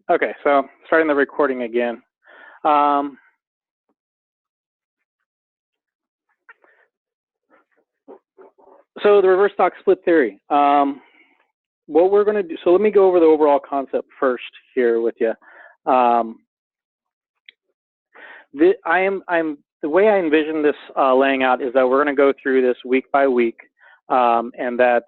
Okay, so starting the recording again. So the reverse stock split theory. What we're going to do, so let me go over the overall concept first here with you. The way I envision this laying out is that we're going to go through this week by week, and that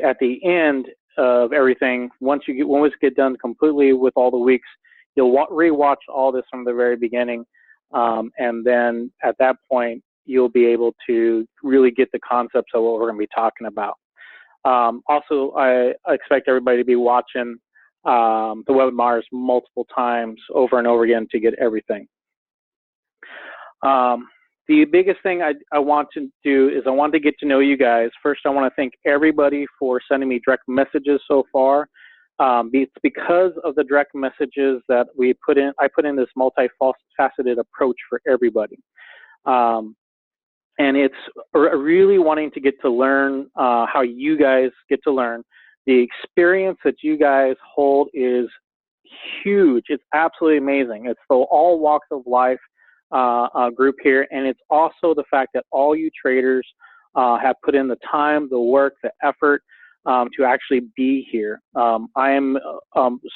at the end of everything, once we get done completely with all the weeks, you'll rewatch all this from the very beginning, and then at that point you'll be able to really get the concepts of what we're going to be talking about. Also, I expect everybody to be watching the webinars multiple times over and over again to get everything. The biggest thing I want to do is I want to get to know you guys. First, I want to thank everybody for sending me direct messages so far. It's because of the direct messages that I put in this multifaceted approach for everybody. And it's really wanting to get to learn how you guys get to learn. The experience that you guys hold is huge. It's absolutely amazing. It's the all walks of life group here, and it's also the fact that all you traders have put in the time, the work, the effort to actually be here. I am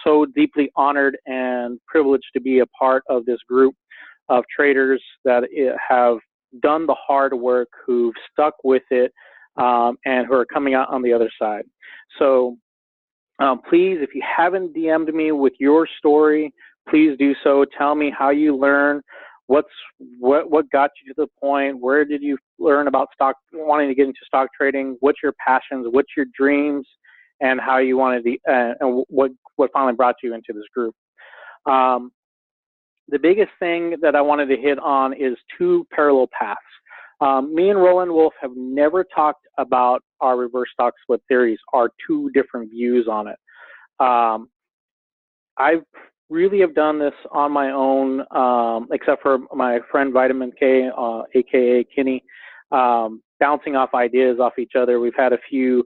so deeply honored and privileged to be a part of this group of traders that have done the hard work, who've stuck with it, and who are coming out on the other side. So please, if you haven't DM'd me with your story, please do so. Tell me how you learn, what got you to the point, where did you learn about wanting to get into stock trading, what's your passions, what's your dreams, and how you wanted to, and what finally brought you into this group. The biggest thing that I wanted to hit on is two parallel paths. Me and Roland Wolf have never talked about our reverse stock split theories, our two different views on it. I really have done this on my own, except for my friend Vitamin K, aka Kenny, bouncing off ideas off each other. We've had a few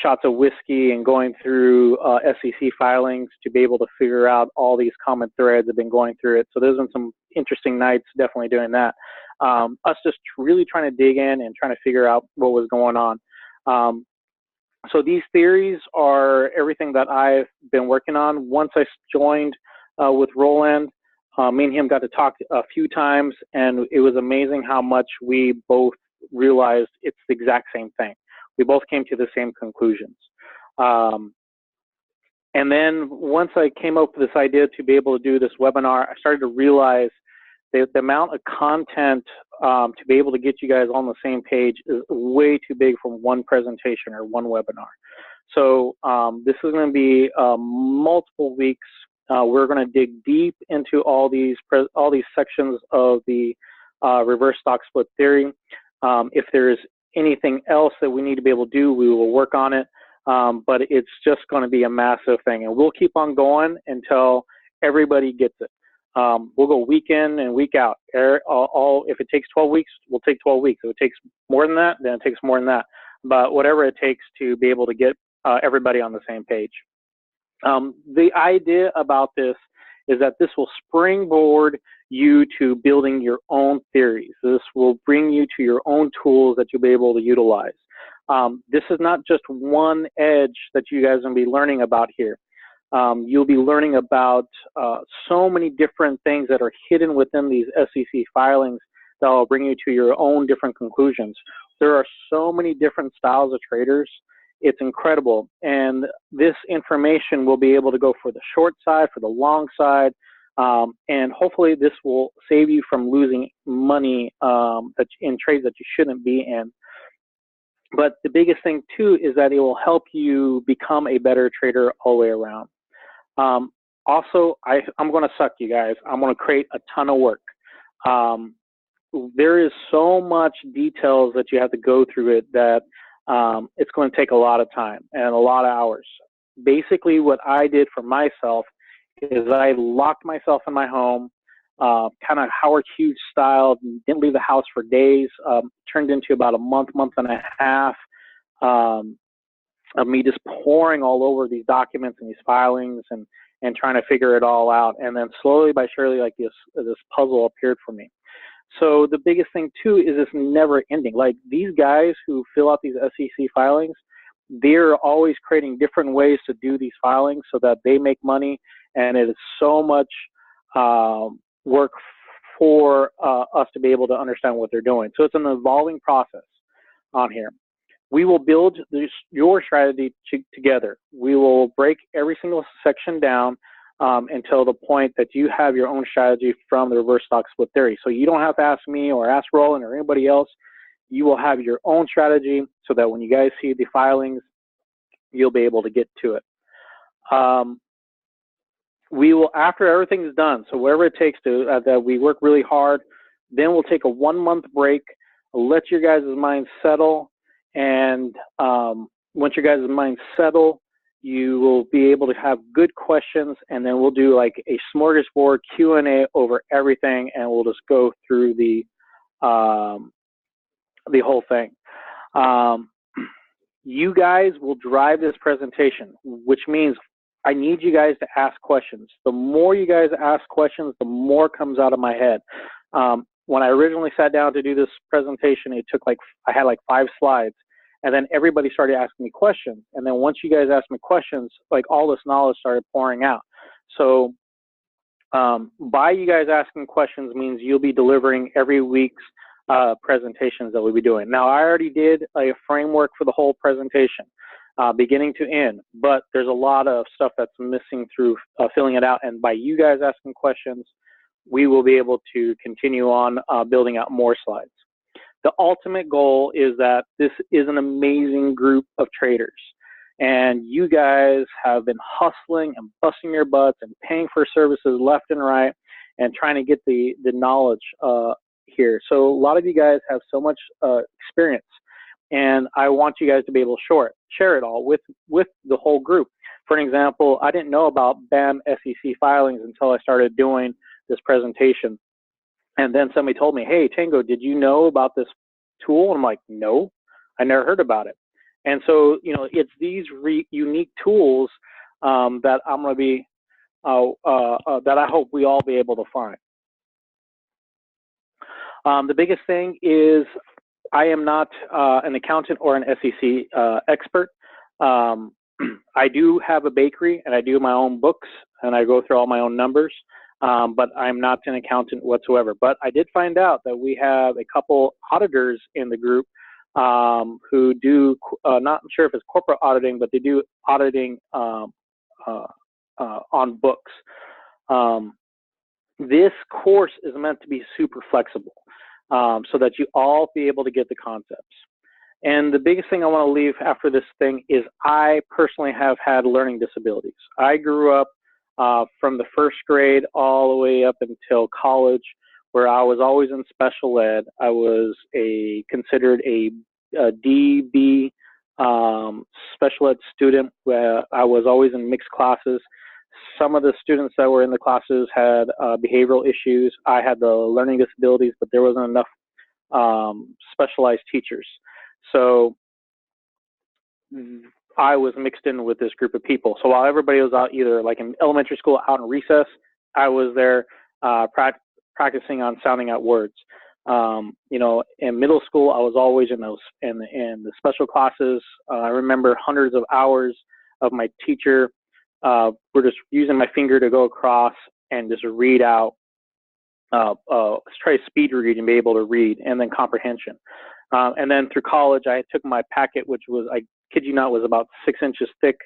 shots of whiskey and going through SEC filings to be able to figure out all these common threads. Have been going through it. So there's been some interesting nights definitely doing that. Us just really trying to dig in and trying to figure out what was going on. So these theories are everything that I've been working on. Once I joined with Roland, me and him got to talk a few times, and it was amazing how much we both realized it's the exact same thing. We both came to the same conclusions. And then once I came up with this idea to be able to do this webinar, I started to realize the amount of content to be able to get you guys on the same page is way too big for one presentation or one webinar. So this is going to be multiple weeks. We're going to dig deep into all these sections of the reverse stock split theory. If there's anything else that we need to be able to do, we will work on it. But it's just going to be a massive thing, and we'll keep on going until everybody gets it. We'll go week in and week out. If it takes 12 weeks, we'll take 12 weeks. If it takes more than that, then it takes more than that. But whatever it takes to be able to get everybody on the same page. The idea about this is that this will springboard you to building your own theories. This will bring you to your own tools that you'll be able to utilize. This is not just one edge that you guys are going to be learning about here. You'll be learning about so many different things that are hidden within these SEC filings that will bring you to your own different conclusions. There are so many different styles of traders. It's incredible. And this information will be able to go for the short side, for the long side, and hopefully this will save you from losing money in trades that you shouldn't be in. But the biggest thing too is that it will help you become a better trader all the way around. Also, I'm going to suck you guys. I'm going to create a ton of work. There is so much details that you have to go through it that it's going to take a lot of time and a lot of hours. Basically, what I did for myself is I locked myself in my home, kind of Howard Hughes style, didn't leave the house for days, turned into about a month and a half. of me just pouring all over these documents and these filings and trying to figure it all out. And then slowly by surely, like this puzzle appeared for me. So the biggest thing too is it's never ending. Like these guys who fill out these SEC filings, they're always creating different ways to do these filings so that they make money, and it is so much work for us to be able to understand what they're doing. So it's an evolving process on here. We will build your strategy together. We will break every single section down until the point that you have your own strategy from the reverse stock split theory. So you don't have to ask me or ask Roland or anybody else. You will have your own strategy so that when you guys see the filings, you'll be able to get to it. We will, after everything is done, so whatever it takes to, that we work really hard, then we'll take a 1-month break, let your guys' minds settle, and once your guys' minds settle, you will be able to have good questions, and then we'll do like a smorgasbord Q&A over everything, and we'll just go through the whole thing. You guys will drive this presentation, which means I need you guys to ask questions. The more you guys ask questions, the more comes out of my head. When I originally sat down to do this presentation, it took I had like 5 slides, and then everybody started asking me questions. And then once you guys asked me questions, like all this knowledge started pouring out. So by you guys asking questions means you'll be delivering every week's presentations that we'll be doing. Now, I already did a framework for the whole presentation, beginning to end, but there's a lot of stuff that's missing through filling it out. And by you guys asking questions, we will be able to continue on building out more slides. The ultimate goal is that this is an amazing group of traders, and you guys have been hustling and busting your butts and paying for services left and right and trying to get the knowledge here. So a lot of you guys have so much experience, and I want you guys to be able to share it all with the whole group. For an example, I didn't know about BAM SEC filings until I started doing this presentation. And then somebody told me, hey, Tango, did you know about this tool? And I'm like, no, I never heard about it. And so, you know, it's these unique tools that I'm going to be, that I hope we all be able to find. The biggest thing is I am not an accountant or an SEC expert. I do have a bakery, and I do my own books, and I go through all my own numbers. But I'm not an accountant whatsoever. But I did find out that we have a couple auditors in the group who do, not sure if it's corporate auditing, but they do auditing on books. This course is meant to be super flexible so that you all be able to get the concepts. And the biggest thing I want to leave after this thing is I personally have had learning disabilities. I grew up from the first grade all the way up until college, where I was always in special ed. I was considered a DB special ed student, where I was always in mixed classes. Some of the students that were in the classes had behavioral issues. I had the learning disabilities, but there wasn't enough specialized teachers. So I was mixed in with this group of people. So while everybody was out either like in elementary school out in recess, I was there practicing on sounding out words. You know, in middle school, I was always in the special classes. I remember hundreds of hours of my teacher were just using my finger to go across and just read out, try to speed read and be able to read, and then comprehension. And then through college, I took my packet, which was, I kid you not, was about 6 inches thick,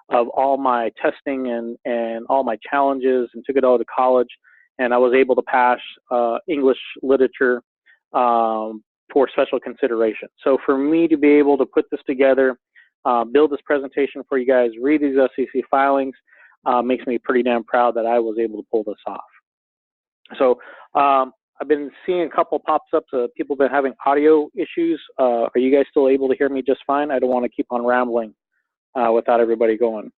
of all my testing and all my challenges, and took it all to college. And I was able to pass English literature for special consideration. So for me to be able to put this together, build this presentation for you guys, read these SEC filings, makes me pretty damn proud that I was able to pull this off. So I've been seeing a couple pops-ups. People have been having audio issues. Are you guys still able to hear me just fine? I don't want to keep on rambling without everybody going.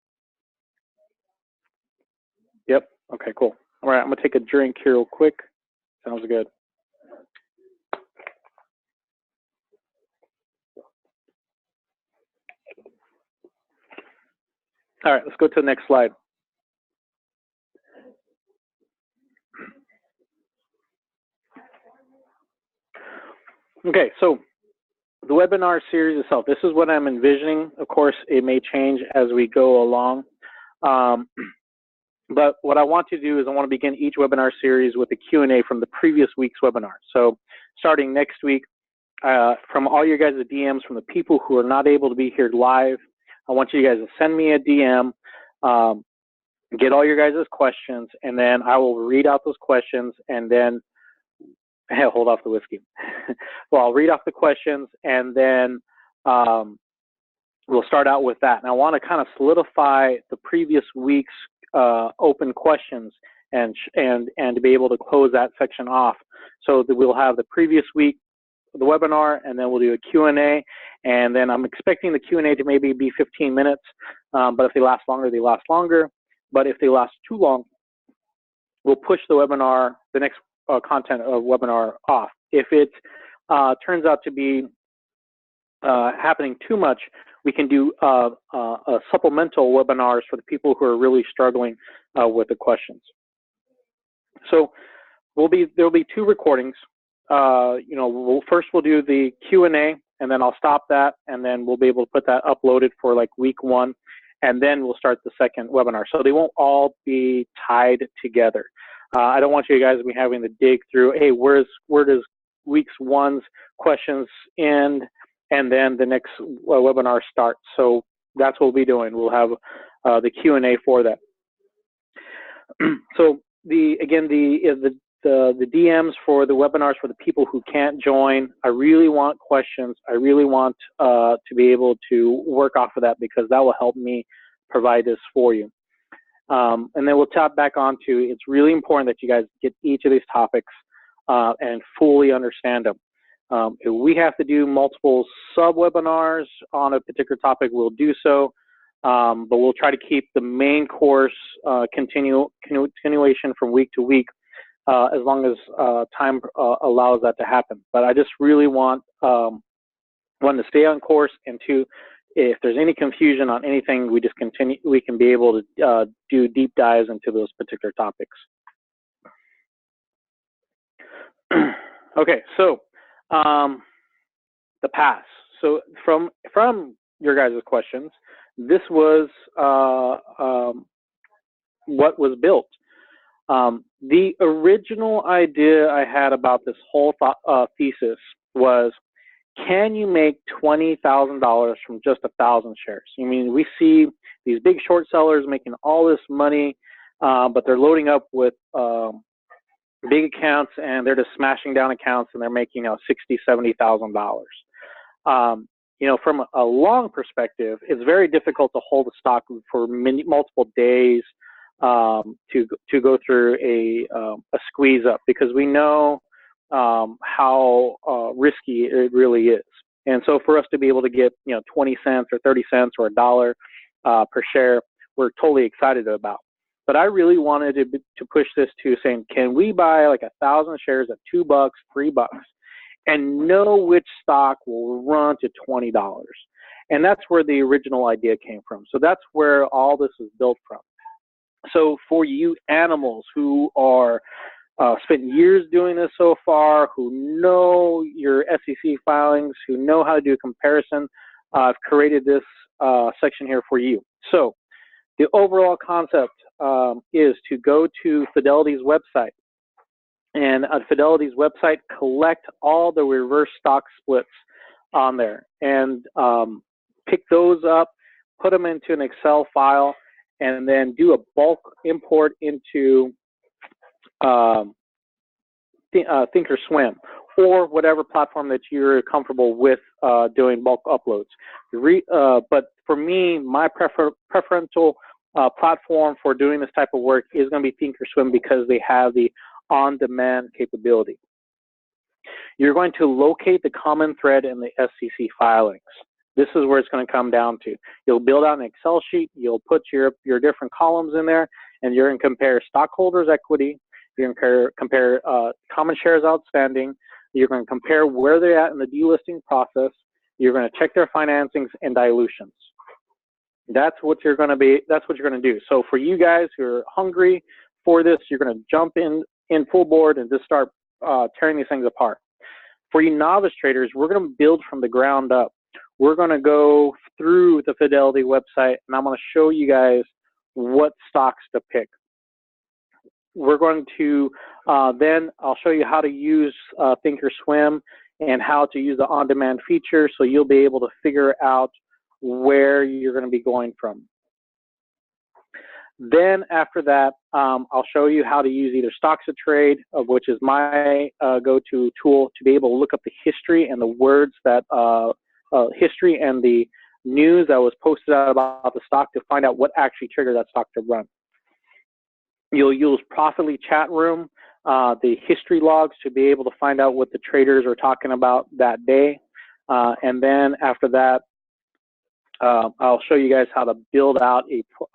Yep. Okay, cool. All right, I'm going to take a drink here real quick. Sounds good. All right, let's go to the next slide. Okay, so the webinar series itself, this is what I'm envisioning. Of course, it may change as we go along. But what I want to do is I want to begin each webinar series with a Q&A from the previous week's webinar. So starting next week, from all your guys' DMs, from the people who are not able to be here live, I want you guys to send me a DM, get all your guys' questions, and then I will read out those questions, and then, hold off the whiskey. Well, I'll read off the questions, and then we'll start out with that. And I want to kind of solidify the previous week's open questions and to be able to close that section off, so that we'll have the previous week, the webinar, and then we'll do a Q&A, and then I'm expecting the Q&A to maybe be 15 minutes, but if they last longer, they last longer. But if they last too long, we'll push the webinar, the next content of webinar off. If it turns out to be happening too much, we can do supplemental webinars for the people who are really struggling with the questions. So there'll be two recordings. First we'll do the Q&A, and then I'll stop that, and then we'll be able to put that uploaded for like week 1, and then we'll start the second webinar. So they won't all be tied together. I don't want you guys to be having to dig through, hey, where does week 1's questions end, and then the next webinar starts. So that's what we'll be doing. We'll have the Q&A for that. So the DMs for the webinars for the people who can't join, I really want questions. I really want to be able to work off of that, because that will help me provide this for you. And then we'll tap back onto, it's really important that you guys get each of these topics and fully understand them. If we have to do multiple sub-webinars on a particular topic, we'll do so, but we'll try to keep the main course continuation from week to week, as long as time allows that to happen. But I just really want one, to stay on course, and two, if there's any confusion on anything, we can be able to do deep dives into those particular topics. Okay, so the pass. So from your guys' questions, this was what was built. The original idea I had about this whole thesis was, can you make $20,000 from just 1,000 shares? I mean, we see these big short sellers making all this money, but they're loading up with big accounts, and they're just smashing down accounts, and they're making $60,000, $70,000. From a long perspective, it's very difficult to hold a stock for multiple days to go through a squeeze up, because we know how risky it really is. And so for us to be able to get 20 cents or 30 cents or $1 per share, we're totally excited about. But I really wanted to push this to saying, can we buy like 1,000 shares at $2, $3, and know which stock will run to $20? And that's where the original idea came from. So that's where all this is built from. So for you animals who are spent years doing this so far, who know your SEC filings, who know how to do a comparison, I've created this section here for you. So the overall concept is to go to Fidelity's website, and on Fidelity's website, collect all the reverse stock splits on there, and pick those up, put them into an Excel file, and then do a bulk import into Thinkorswim, or whatever platform that you're comfortable with doing bulk uploads. But for me, my preferential platform for doing this type of work is going to be Thinkorswim, because they have the on-demand capability. You're going to locate the common thread in the SEC filings. This is where it's going to come down to. You'll build out an Excel sheet, you'll put your different columns in there, and you're going to compare stockholders' equity, you're going to compare common shares outstanding, you're going to compare where they're at in the delisting process, you're going to check their financings and dilutions. That's what you're going to do. So for you guys who are hungry for this, you're going to jump in full board and just start tearing these things apart. For you novice traders, we're going to build from the ground up. We're going to go through the Fidelity website, and I'm going to show you guys what stocks to pick. We're going to then I'll show you how to use Thinkorswim and how to use the on-demand feature, so you'll be able to figure out where you're going to be going from. Then after that, I'll show you how to use either Stocks to Trade, which is my go-to tool to be able to look up the history and the words that history and the news that was posted out about the stock to find out what actually triggered that stock to run. You'll use Profitly Chat Room, the history logs, to be able to find out what the traders are talking about that day. And then after that, I'll show you guys how to build out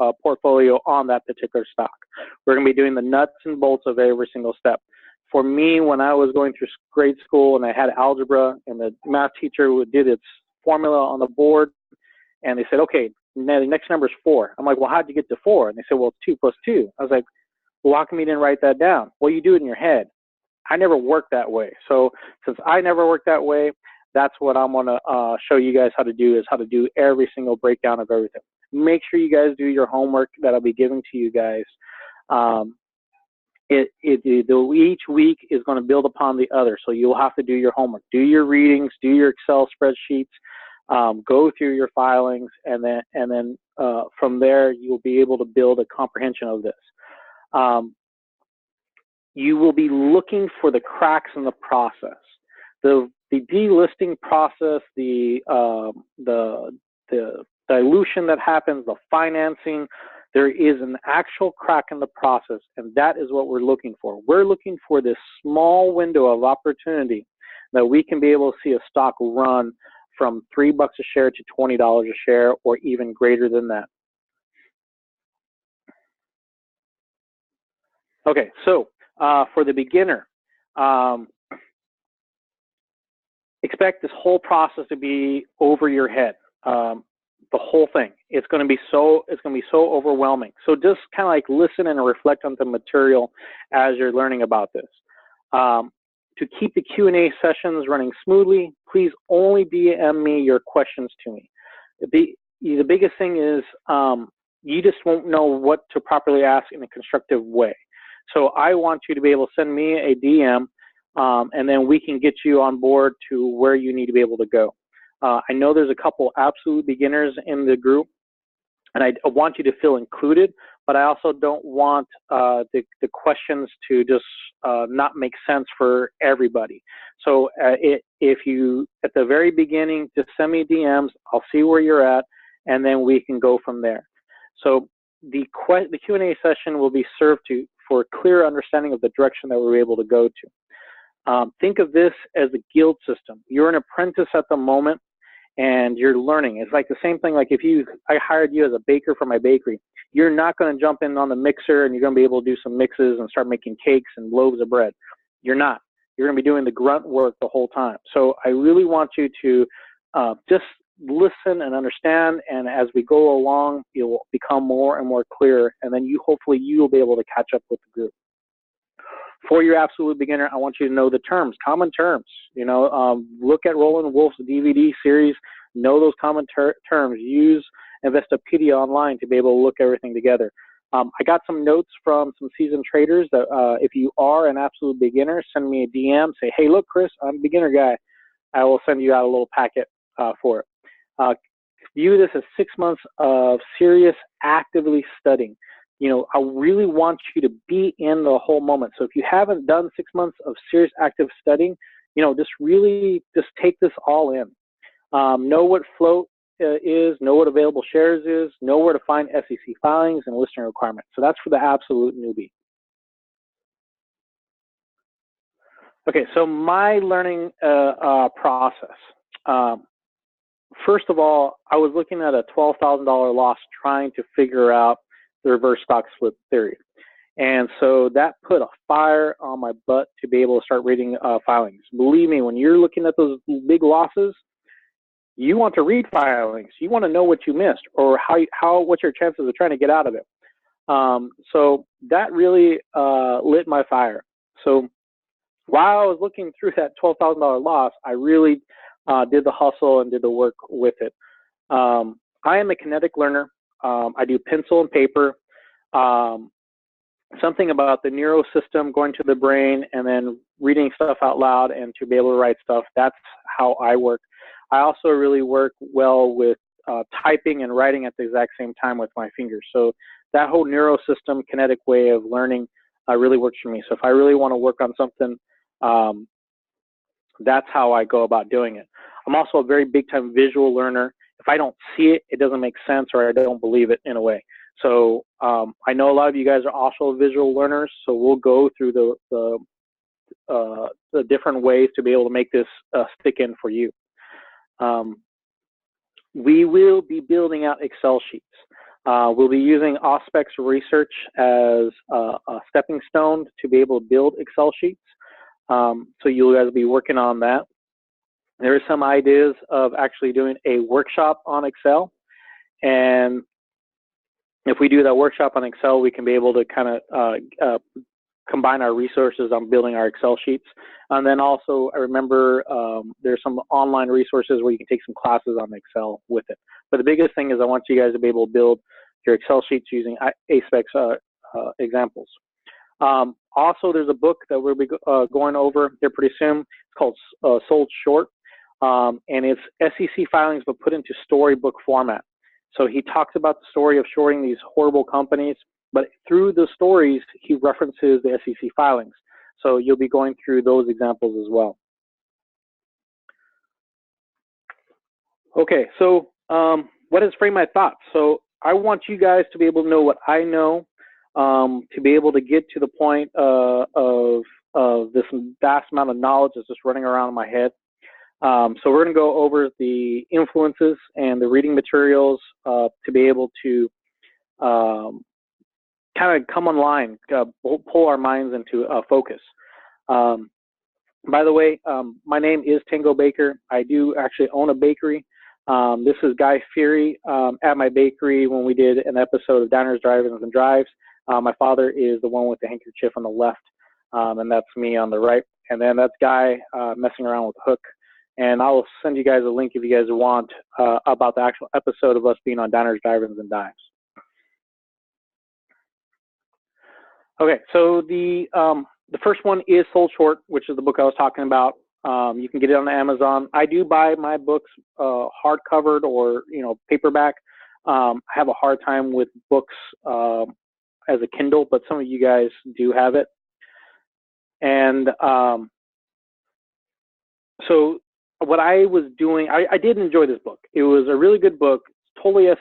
a portfolio on that particular stock. We're going to be doing the nuts and bolts of every single step. For me, when I was going through grade school and I had algebra and the math teacher did its formula on the board, and they said, okay, now the next number is 4. I'm like, well, how'd you get to 4? And they said, well, it's 2 plus 2. I was like, well, how come you didn't write that down? Well, you do it in your head. I never worked that way. So since I never worked that way, that's what I'm going to show you guys how to do, is how to do every single breakdown of everything. Make sure you guys do your homework that I'll be giving to you guys. Each week is going to build upon the other, so you'll have to do your homework, do your readings, do your Excel spreadsheets, go through your filings, and then from there you'll be able to build a comprehension of this. You will be looking for the cracks in the process. The delisting process, the dilution that happens, the financing, there is an actual crack in the process, and that is what we're looking for. We're looking for this small window of opportunity that we can be able to see a stock run from $3 a share to $20 a share, or even greater than that. Okay, so for the beginner, expect this whole process to be over your head. The whole thing. It's going to be so overwhelming. So just kind of like listen and reflect on the material as you're learning about this. To keep the Q&A sessions running smoothly, please only DM me your questions to me. The biggest thing is you just won't know what to properly ask in a constructive way. So I want you to be able to send me a DM, and then we can get you on board to where you need to be able to go. I know there's a couple absolute beginners in the group, and I want you to feel included, but I also don't want the questions to just not make sense for everybody. So if you, at the very beginning, just send me DMs, I'll see where you're at, and then we can go from there. So the Q&A session will be served for a clear understanding of the direction that we're able to go to. Think of this as a guild system. You're an apprentice at the moment, and you're learning. It's like the same thing, like if I hired you as a baker for my bakery, you're not going to jump in on the mixer and you're going to be able to do some mixes and start making cakes and loaves of bread. You're not. You're going to be doing the grunt work the whole time. So I really want you to just listen and understand, and as we go along, you'll become more and more clear, and then hopefully you'll be able to catch up with the group. For your absolute beginner, I want you to know the terms, common terms. You know, look at Roland Wolf's DVD series, know those common terms. Use Investopedia online to be able to look everything together. I got some notes from some seasoned traders that if you are an absolute beginner, send me a DM, say, hey, look, Chris, I'm a beginner guy. I will send you out a little packet for it. View this as 6 months of serious, actively studying. You know, I really want you to be in the whole moment. So if you haven't done 6 months of serious active studying, you know, just take this all in. Know what float is, know what available shares is, know where to find SEC filings and listing requirements. So that's for the absolute newbie. Okay, so my learning process. First of all, I was looking at a $12,000 loss trying to figure out the reverse stock split theory. And so that put a fire on my butt to be able to start reading filings. Believe me, when you're looking at those big losses, You want to read filings. You want to know what you missed or what's your chances of trying to get out of it. So that really lit my fire. So while I was looking through that $12,000 loss, I really did the hustle and did the work with it. I am a kinetic learner. I do pencil and paper. Something about the neuro system going to the brain and then reading stuff out loud and to be able to write stuff. That's how I work. I also really work well with typing and writing at the exact same time with my fingers. So that whole neuro system, kinetic way of learning really works for me. So if I really want to work on something, that's how I go about doing it. I'm also a very big time visual learner. If I don't see it, it doesn't make sense or I don't believe it in a way. So I know a lot of you guys are also visual learners, so we'll go through the different ways to be able to make this stick in for you. We will be building out Excel sheets. We'll be using Auspex Research as a stepping stone to be able to build Excel sheets. So you guys will be working on that. There are some ideas of actually doing a workshop on Excel, and if we do that workshop on Excel, we can be able to kind of combine our resources on building our Excel sheets. And then also, I remember there's some online resources where you can take some classes on Excel with it. But the biggest thing is I want you guys to be able to build your Excel sheets using Auspex examples. Also, there's a book that we'll be going over here pretty soon. It's called Sold Short, and it's SEC filings but put into storybook format. So he talks about the story of shorting these horrible companies, but through the stories, he references the SEC filings. So you'll be going through those examples as well. Okay, so what has framed my thoughts? So I want you guys to be able to know what I know, to be able to get to the point of this vast amount of knowledge that's just running around in my head. So we're going to go over the influences and the reading materials to be able to kind of come online, pull our minds into focus. By the way, my name is Tango Baker. I do actually own a bakery. This is Guy Fieri at my bakery when we did an episode of Diners, Drive-Ins, and Drives. My father is the one with the handkerchief on the left, and that's me on the right. And then that's Guy messing around with the hook. And I will send you guys a link if you guys want about the actual episode of us being on Diners, Drive-Ins, and Dives. Okay, so the first one is Sold Short, which is the book I was talking about. You can get it on Amazon. I do buy my books hardcovered or paperback. I have a hard time with books as a Kindle, but some of you guys do have it. And so what I was doing, I did enjoy this book. It was a really good book, totally a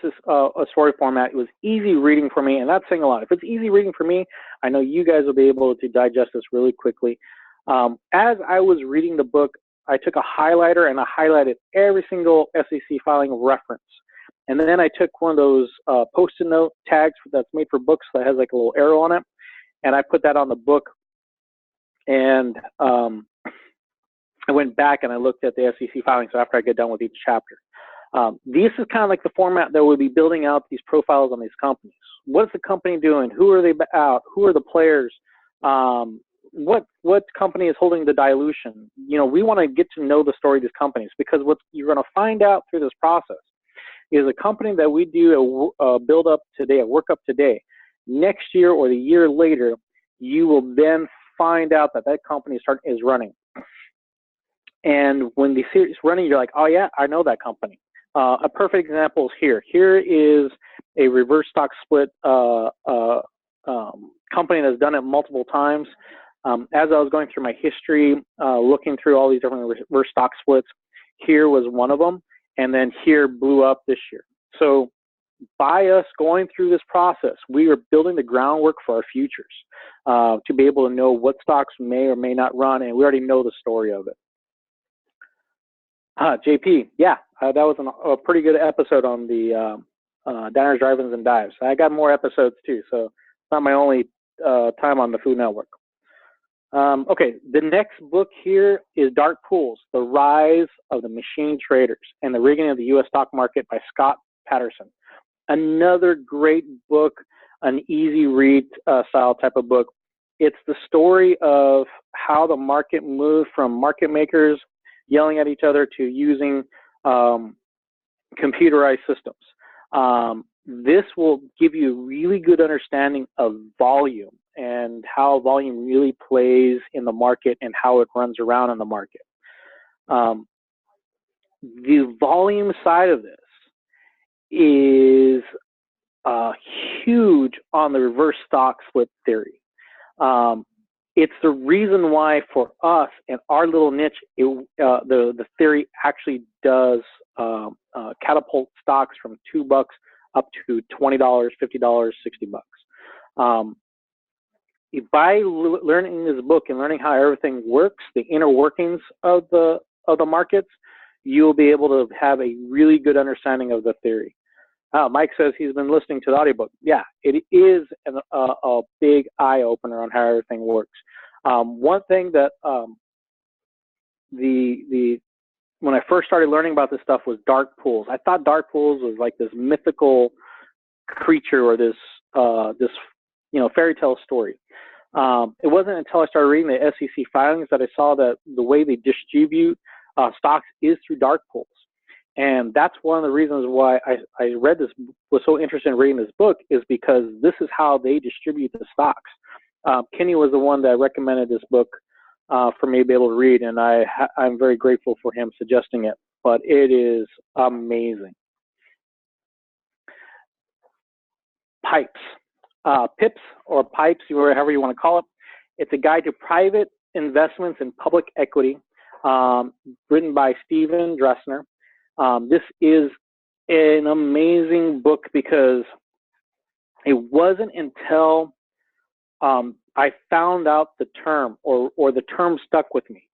story format. It was easy reading for me, and that's saying a lot. If it's easy reading for me, I know you guys will be able to digest this really quickly. As I was reading the book, I took a highlighter and I highlighted every single SEC filing reference. And then I took one of those Post-it note tags that's made for books that has like a little arrow on it, and I put that on the book. And I went back and I looked at the SEC filings after I get done with each chapter. This is kind of like the format that we'll be building out these profiles on these companies. What is the company doing? Who are they out? Who are the players? What company is holding the dilution? We want to get to know the story of these companies, because what you're going to find out through this process is a company that we do a build up today, a work up today, next year or the year later, you will then find out that that company is running. And when the series is running, you're like, oh yeah, I know that company. A perfect example is here. Here is a reverse stock split company that's done it multiple times. As I was going through my history, looking through all these different reverse stock splits, here was one of them, and then here blew up this year. So by us going through this process, we are building the groundwork for our futures to be able to know what stocks may or may not run, and we already know the story of it. JP, yeah, that was a pretty good episode on the Diners, Drive-Ins, and Dives. I got more episodes too, so it's not my only time on the Food Network. Okay, the next book here is Dark Pools, The Rise of the Machine Traders and the Rigging of the U.S. Stock Market by Scott Patterson. Another great book, an easy read style type of book. It's the story of how the market moved from market makers yelling at each other to using computerized systems. This will give you a really good understanding of volume and how volume really plays in the market and how it runs around in the market. The volume side of this is huge on the reverse stock split theory. It's the reason why for us and our little niche, the theory actually does catapult stocks from $2 up to $20, $50, $60. By learning this book and learning how everything works, the inner workings of the markets, you'll be able to have a really good understanding of the theory. Mike says he's been listening to the audiobook. Yeah, it is a big eye opener on how everything works. One thing that when I first started learning about this stuff was dark pools. I thought dark pools was like this mythical creature or this fairy tale story. It wasn't until I started reading the SEC filings that I saw that the way they distribute stocks is through dark pools. And that's one of the reasons why I read this, was so interested in reading this book, is because this is how they distribute the stocks. Kenny was the one that recommended this book for me to be able to read, and I'm very grateful for him suggesting it. But it is amazing. Pipes. PIPS or PIPES, however you want to call it. It's a guide to private investments in public equity, written by Stephen Dressner. This is an amazing book because it wasn't until I found out the term, or the term stuck with me,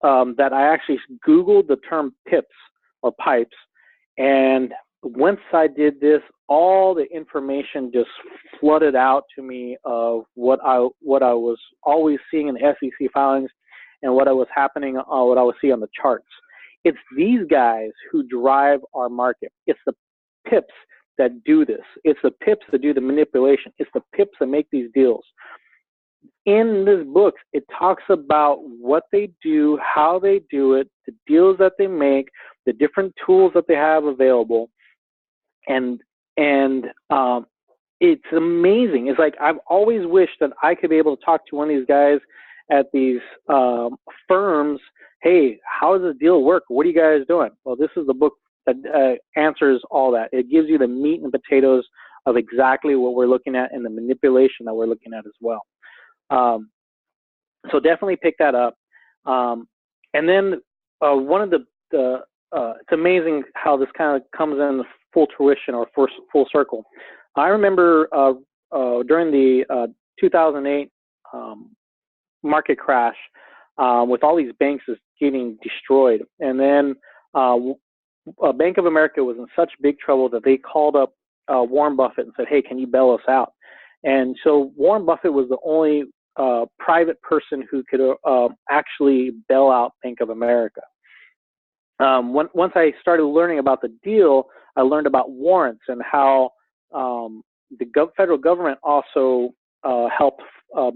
that I actually Googled the term PIPS or pipes, and once I did this, all the information just flooded out to me of what I was always seeing in the SEC filings and what I was seeing on the charts. It's these guys who drive our market. It's the pips that do this. It's the pips that do the manipulation. It's the pips that make these deals. In this book, it talks about what they do, how they do it, the deals that they make, the different tools that they have available, and it's amazing. It's like I've always wished that I could be able to talk to one of these guys at these firms. Hey, how does this deal work? What are you guys doing? Well, this is the book that answers all that. It gives you the meat and potatoes of exactly what we're looking at and the manipulation that we're looking at as well. So definitely pick that up. And then one of it's amazing how this kind of comes in full fruition or full circle. I remember during the 2008 market crash, with all these banks getting destroyed, and then Bank of America was in such big trouble that they called up Warren Buffett and said, "Hey, can you bail us out?" And so Warren Buffett was the only private person who could actually bail out Bank of America. Once I started learning about the deal, I learned about warrants and how the federal government also helped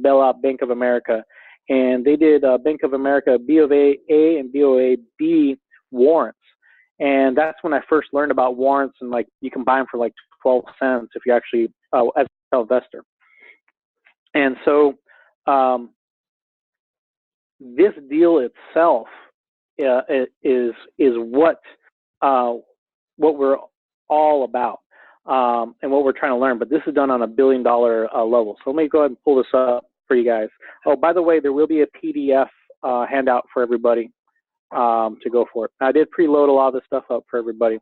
bail out Bank of America. And they did Bank of America BOA A and BOA B warrants. And that's when I first learned about warrants, and like you can buy them for like 12 cents if you actually, as an investor. And so this deal itself is what we're all about, and what we're trying to learn. But this is done on $1 billion level. So let me go ahead and pull this up for you guys. Oh, by the way, there will be a PDF handout for everybody to go for it. I did preload a lot of this stuff up for everybody.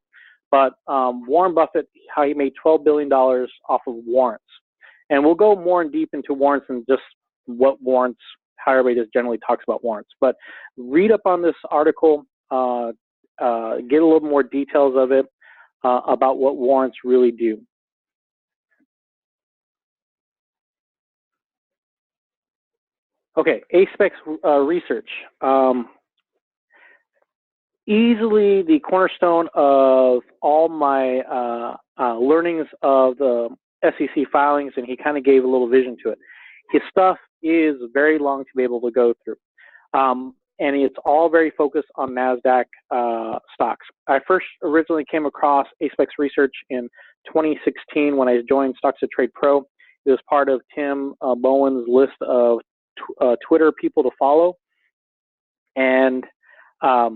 But Warren Buffett, how he made $12 billion off of warrants. And we'll go more in deep into warrants and just what warrants, how everybody just generally talks about warrants. But read up on this article, get a little more details of it about what warrants really do. Okay, Apex Research. Easily the cornerstone of all my learnings of the SEC filings, and he kind of gave a little vision to it. His stuff is very long to be able to go through. And it's all very focused on NASDAQ stocks. I first originally came across Apex Research in 2016 when I joined Stocks to Trade Pro. It was part of Tim Bowen's list of Twitter people to follow. And I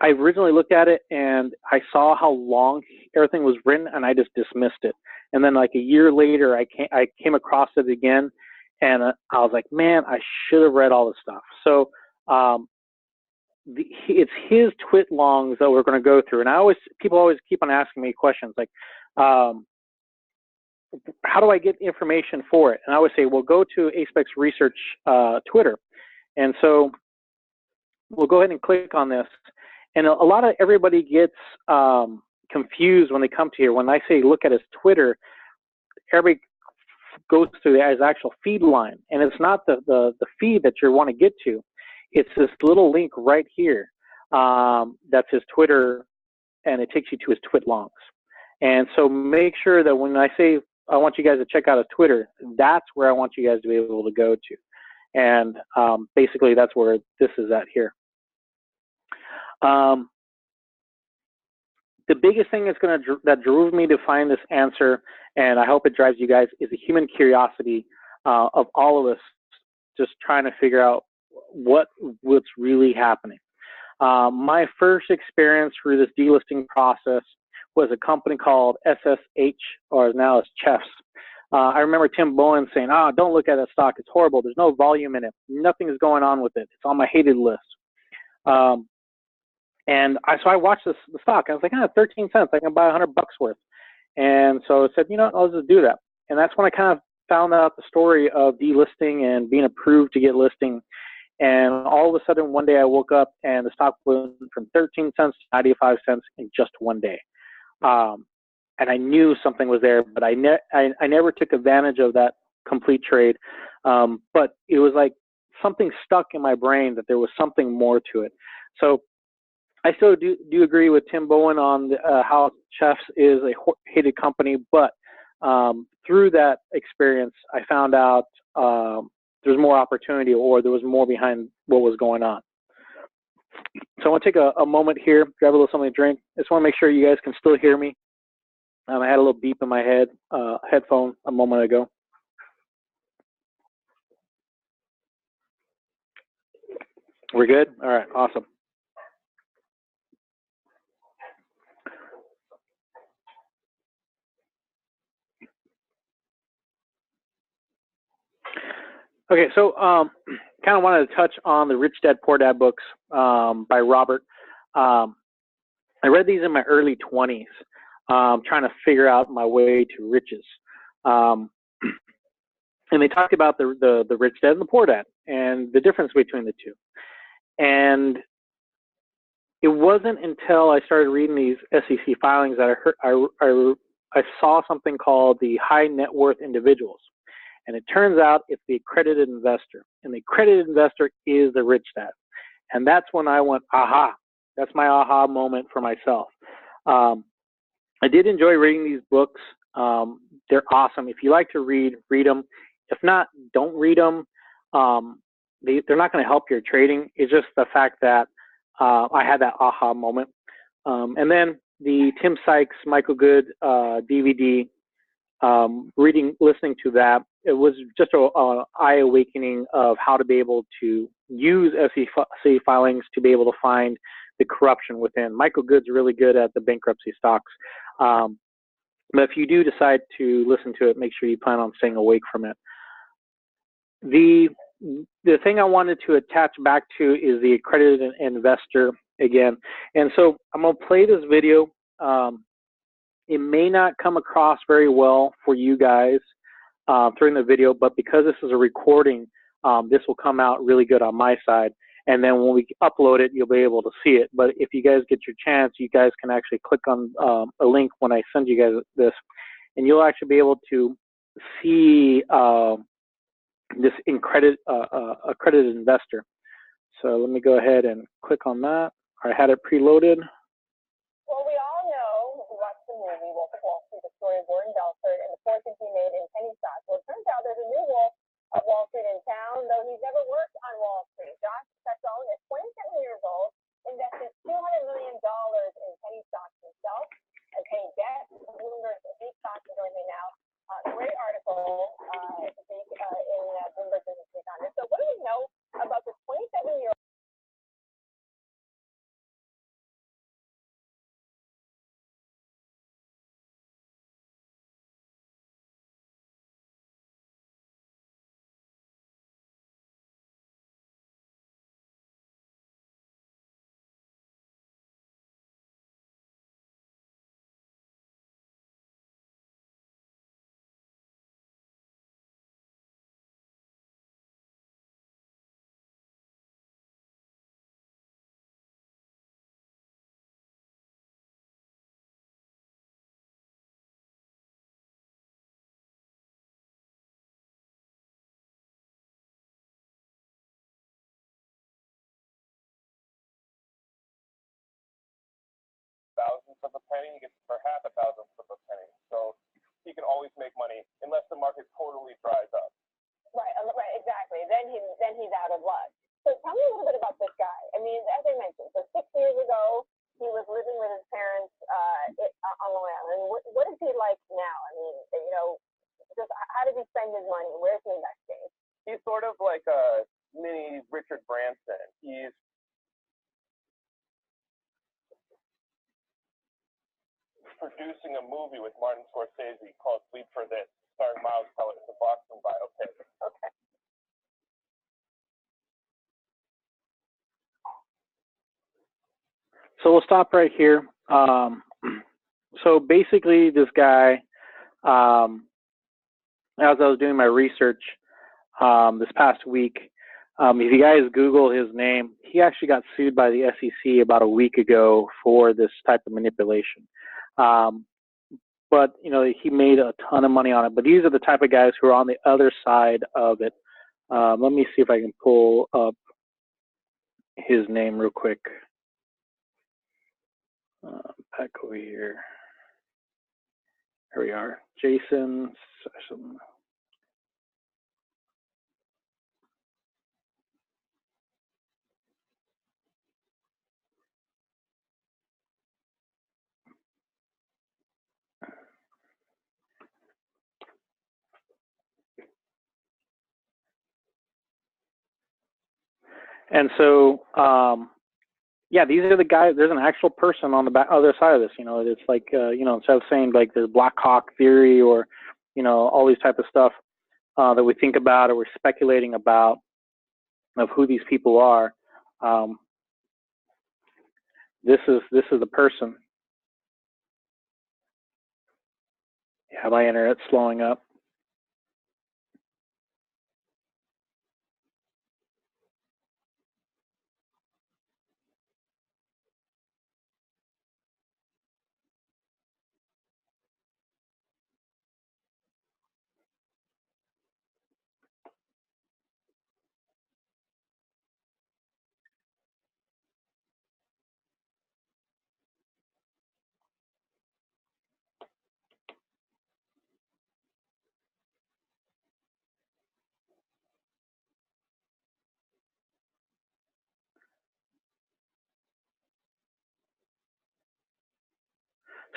originally looked at it and I saw how long everything was written and I just dismissed it. And then like a year later, I came across it again. And I was like, man, I should have read all this stuff. So it's his twit longs that we're going to go through. And people always keep on asking me questions like, how do I get information for it? And I always say, well, go to Apex Research Twitter. And so we'll go ahead and click on this. And a lot of everybody gets confused when they come to here. When I say look at his Twitter, everybody goes to his actual feed line, and it's not the feed that you want to get to. It's this little link right here that's his Twitter, and it takes you to his twit longs. And so make sure that when I say I want you guys to check out his Twitter, that's where I want you guys to be able to go to. And basically that's where this is at here. The biggest thing that drove me to find this answer, and I hope it drives you guys, is the human curiosity of all of us just trying to figure out what's really happening. My first experience through this delisting process was a company called SSH, or now it's Chefs. I remember Tim Bowen saying, don't look at that stock. It's horrible. There's no volume in it. Nothing is going on with it. It's on my hated list. And so I watched the stock. I was like, 13 cents. I can buy $100 worth. And so I said, I'll just do that. And that's when I kind of found out the story of delisting and being approved to get listing. And all of a sudden, one day I woke up and the stock went from 13 cents to 95 cents in just one day. And I knew something was there, but I never took advantage of that complete trade. But it was like something stuck in my brain that there was something more to it. So I still do agree with Tim Bowen on how Chefs is a hated company, but through that experience, I found out there's more opportunity, or there was more behind what was going on. So I want to take a moment here, grab a little something to drink. I just want to make sure you guys can still hear me. I had a little beep in my headphone a moment ago. We're good? All right, awesome. Okay, so kind of wanted to touch on the Rich Dad Poor Dad books by Robert. I read these in my early 20s, trying to figure out my way to riches. And they talked about the Rich Dad and the Poor Dad and the difference between the two. And it wasn't until I started reading these SEC filings that I saw something called the high net worth individuals. And it turns out it's the accredited investor. And the accredited investor is the Rich Dad. And that's when I went, aha. That's my aha moment for myself. I did enjoy reading these books. They're awesome. If you like to read them. If not, don't read them. They're not going to help your trading. It's just the fact that I had that aha moment. And then the Tim Sykes, Michael Good DVD, listening to that, it was just an eye-awakening of how to be able to use SEC filings to be able to find the corruption within. Michael Good's really good at the bankruptcy stocks. But if you do decide to listen to it, make sure you plan on staying awake from it. The thing I wanted to attach back to is the accredited investor again. And so I'm going to play this video. It may not come across very well for you guys during the video, but because this is a recording, this will come out really good on my side. And then when we upload it, you'll be able to see it. But if you guys get your chance, you guys can actually click on a link when I send you guys this, and you'll actually be able to see this accredited investor. So let me go ahead and click on that. I had it preloaded. Well, we all know, we watched the movie Wolf of Wall Street, the story of Warren Belford and the fortunes he made in penny stocks. Well, it turns out there's a new wolf of Wall Street in town, though he's never worked on Wall Street. Josh Sassone is 27 years old, invested $200 million in penny stocks himself, and paying debt. Bloomberg Beat Stocks is joining me now. Great article in Bloomberg Business Week on this. So what do we know about this 27-year-old? Thousandths of a penny, he gets for half a thousandth of a penny. So he can always make money unless the market totally dries up. Right, exactly. Then he's out of luck. So tell me a little bit about this guy. I mean, as I mentioned, so 6 years ago, he was living with his parents on Long Island. What is he like now? I mean, just how does he spend his money? Where's he investing? He's sort of like a mini Richard Branson. He's producing a movie with Martin Scorsese called Sleep for This, starring Miles Teller. It's a boxing biopic. Okay. So we'll stop right here. So basically, this guy, as I was doing my research this past week, if you guys Google his name, he actually got sued by the SEC about a week ago for this type of manipulation. But he made a ton of money on it. But these are the type of guys who are on the other side of it. Let me see if I can pull up his name real quick. Back over here. Here we are. Jason. And so, yeah, these are the guys. There's an actual person on the other side of this. It's like, instead of saying like there's Black Hawk theory or, all these type of stuff that we think about or we're speculating about of who these people are. This is the person. Yeah, my internet's slowing up.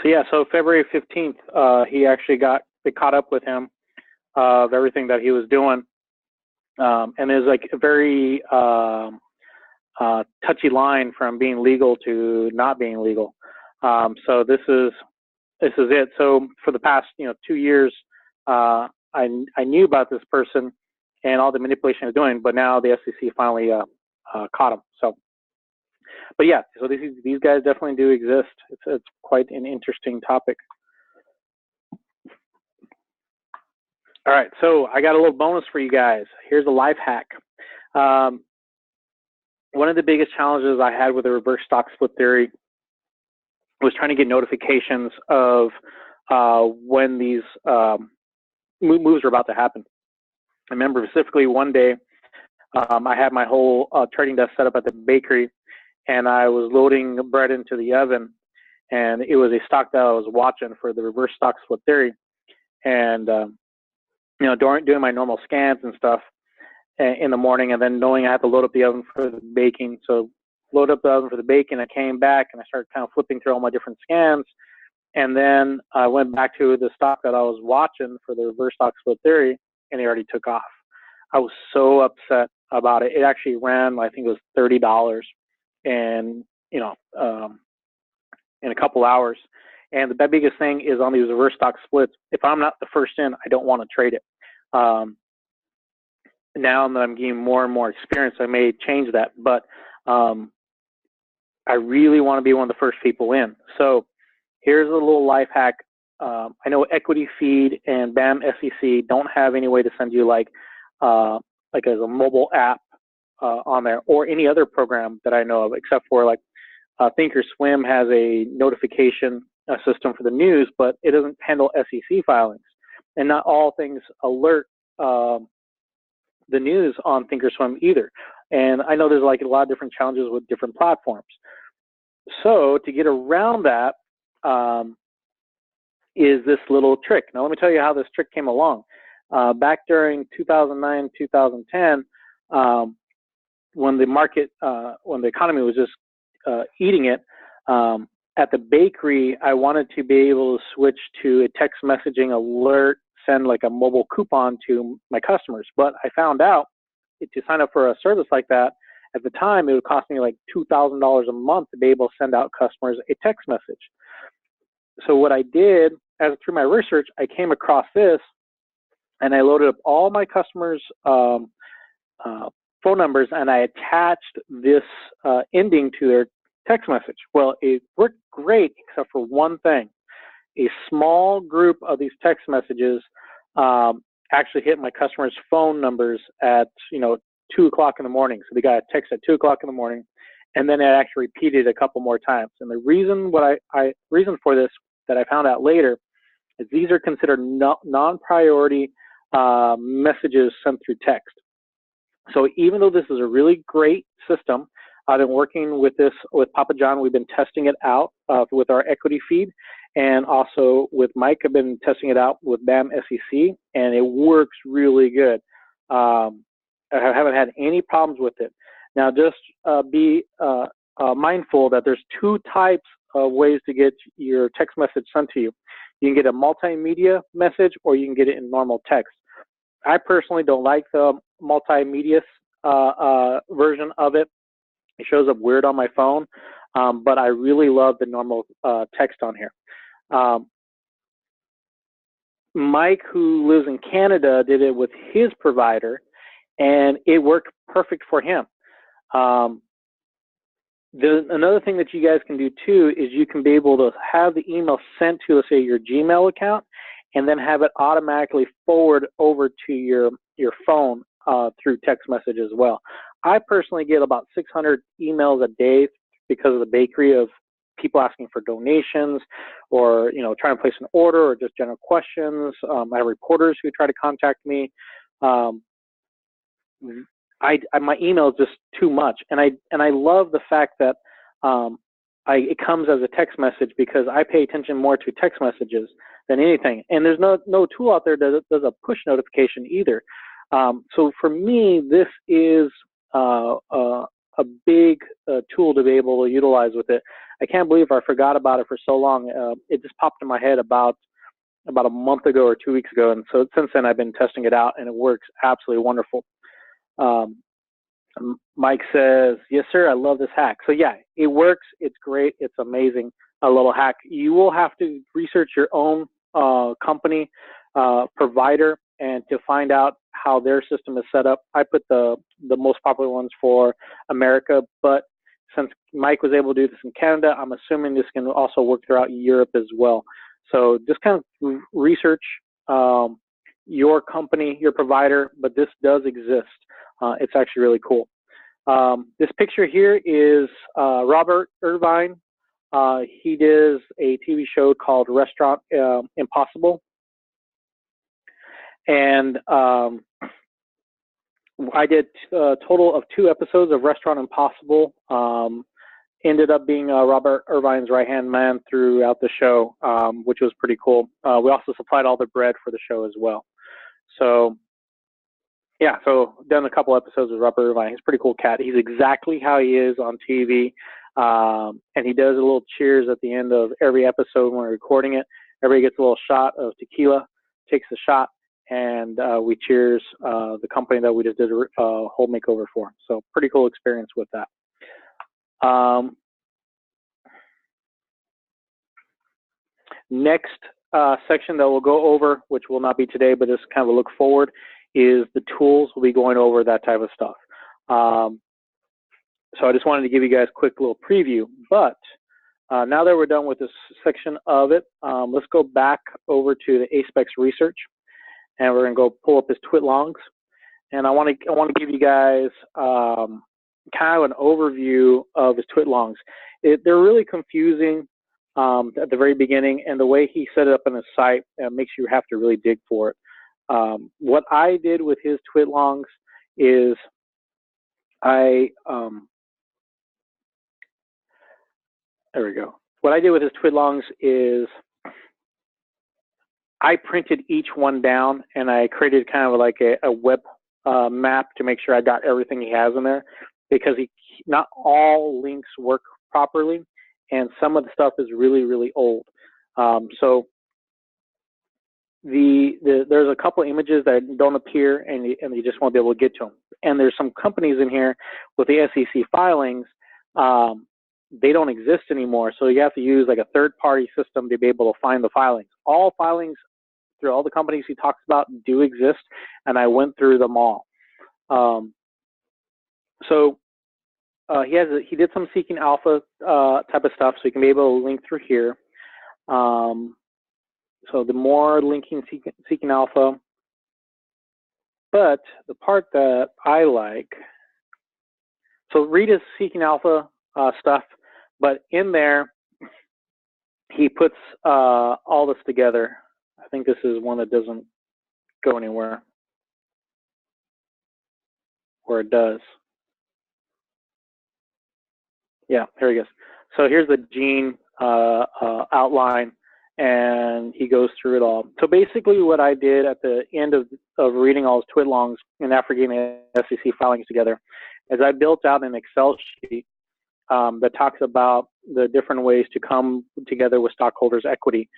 So yeah, so February 15th, he actually it caught up with him of everything that he was doing, and there's like a very touchy line from being legal to not being legal. So this is it. So for the past 2 years, I knew about this person and all the manipulation he was doing, but now the SEC finally caught him. So. But yeah, so these guys definitely do exist. It's quite an interesting topic. All right, so I got a little bonus for you guys. Here's a life hack. One of the biggest challenges I had with the reverse stock split theory was trying to get notifications of when these moves are about to happen. remember specifically one day, I had my whole trading desk set up at the bakery, and I was loading bread into the oven, and it was a stock that I was watching for the reverse stock split theory. And doing my normal scans and stuff in the morning, and then knowing I had to load up the oven for the baking. So load up the oven for the baking. I came back and I started kind of flipping through all my different scans, and then I went back to the stock that I was watching for the reverse stock split theory, and it already took off. I was so upset about it. It actually ran, I think it was $30, and in a couple hours. And the biggest thing is on these reverse stock splits, if I'm not the first in, I don't want to trade it. Now that I'm getting more and more experience, I may change that, but I really want to be one of the first people in. So here's a little life hack. I know Equity Feed and BAM SEC don't have any way to send you like as a mobile app on there, or any other program that I know of, except for like Thinkorswim has a notification system for the news, but it doesn't handle SEC filings, and not all things alert the news on Thinkorswim either. And I know there's like a lot of different challenges with different platforms. So to get around that is this little trick. Now let me tell you how this trick came along. Back during 2009, 2010, when the market, when the economy was just eating it, at the bakery, I wanted to be able to switch to a text messaging alert, send like a mobile coupon to my customers. But I found out to sign up for a service like that, at the time, it would cost me like $2,000 a month to be able to send out customers a text message. So what I did, through my research, I came across this, and I loaded up all my customers' phone numbers, and I attached this ending to their text message. Well, it worked great, except for one thing. A small group of these text messages actually hit my customers' phone numbers at 2 o'clock in the morning. So they got a text at 2 o'clock in the morning, and then it actually repeated a couple more times. And the reason reason for this that I found out later is these are considered non-priority messages sent through text. So even though this is a really great system, I've been working with this with Papa John. We've been testing it out with our Equity Feed, and also with Mike, I've been testing it out with BAM SEC, and it works really good. I haven't had any problems with it. Now, just be mindful that there's two types of ways to get your text message sent to you. You can get a multimedia message, or you can get it in normal text. I personally don't like the multimedia version of it. It shows up weird on my phone, but I really love the normal text on here. Mike, who lives in Canada, did it with his provider, and it worked perfect for him. Another thing that you guys can do too is you can be able to have the email sent to, let's say, your Gmail account, and then have it automatically forward over to your phone through text message as well. I personally get about 600 emails a day because of the bakery, of people asking for donations, or trying to place an order, or just general questions. I have reporters who try to contact me. My email is just too much, and I love the fact that it comes as a text message, because I pay attention more to text messages than anything. And there's no tool out there that does a push notification either. So for me, this is a big tool to be able to utilize with it. I can't believe I forgot about it for so long. It just popped in my head about a month ago or 2 weeks ago, and so since then I've been testing it out, and it works absolutely wonderful. Mike says, yes, sir, I love this hack. So yeah, it works. It's great. It's amazing. A little hack. You will have to research your own company, provider, and to find out how their system is set up. I put the most popular ones for America, but since Mike was able to do this in Canada, I'm assuming this can also work throughout Europe as well. So just kind of research your company, your provider, but this does exist. It's actually really cool. This picture here is Robert Irvine. He does a TV show called Restaurant Impossible. And I did a total of 2 episodes of Restaurant Impossible. Ended up being Robert Irvine's right-hand man throughout the show, which was pretty cool. We also supplied all the bread for the show as well. So, yeah, so done a couple episodes with Robert Irvine. He's a pretty cool cat. He's exactly how he is on TV. And he does a little cheers at the end of every episode when we're recording it. Everybody gets a little shot of tequila, takes a shot, and we cheers the company that we just did a whole makeover for. So pretty cool experience with that. Next section that we'll go over, which will not be today, but just kind of a look forward, is the tools. We'll be going over that type of stuff. So I just wanted to give you guys a quick little preview. But now that we're done with this section of it, let's go back over to the ASPEX research, and we're going to go pull up his twit longs. And I want to give you guys kind of an overview of his twit longs. They're really confusing at the very beginning, and the way he set it up on his site makes you have to really dig for it. What I did with his twit longs is there we go. What I did with his twit longs is I printed each one down, and I created kind of like a web map to make sure I got everything he has in there, because not all links work properly, and some of the stuff is really, really old. So there's a couple images that don't appear, and you just won't be able to get to them. And there's some companies in here with the SEC filings, they don't exist anymore, so you have to use like a third-party system to be able to find the filings. All filings through all the companies he talks about do exist, and I went through them all. He did some Seeking Alpha type of stuff, so you can be able to link through here. So the more linking Seeking Alpha, but the part that I like, so read his Seeking Alpha stuff, but in there he puts all this together. I think this is one that doesn't go anywhere, or it does. Yeah, here he goes. So here's the gene outline, and he goes through it all. So basically what I did at the end of reading all his twit longs and after getting the SEC filings together is I built out an Excel sheet that talks about the different ways to come together with stockholders' equity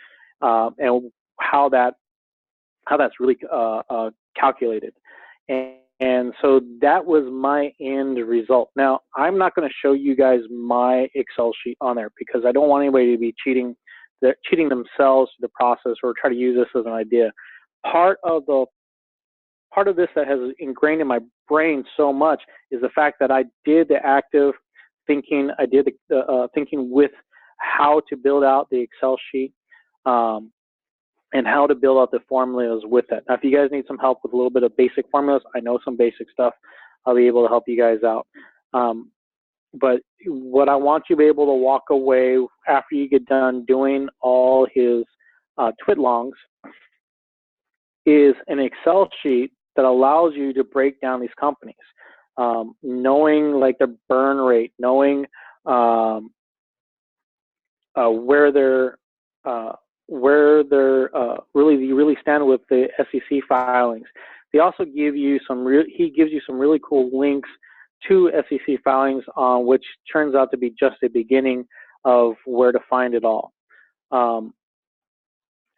and how that's really calculated. And so that was my end result. Now, I'm not going to show you guys my Excel sheet on there because I don't want anybody to be cheating themselves to the process or try to use this as an idea. Part of this that has ingrained in my brain so much is the fact that I did the active thinking. I did the thinking with how to build out the Excel sheet and how to build out the formulas with that. Now, if you guys need some help with a little bit of basic formulas, I know some basic stuff. I'll be able to help you guys out. But what I want you to be able to walk away after you get done doing all his twit longs is an Excel sheet that allows you to break down these companies, knowing like their burn rate, knowing where they're really stand with the SEC filings. They also give you he gives you some really cool links to SEC filings, which turns out to be just the beginning of where to find it all.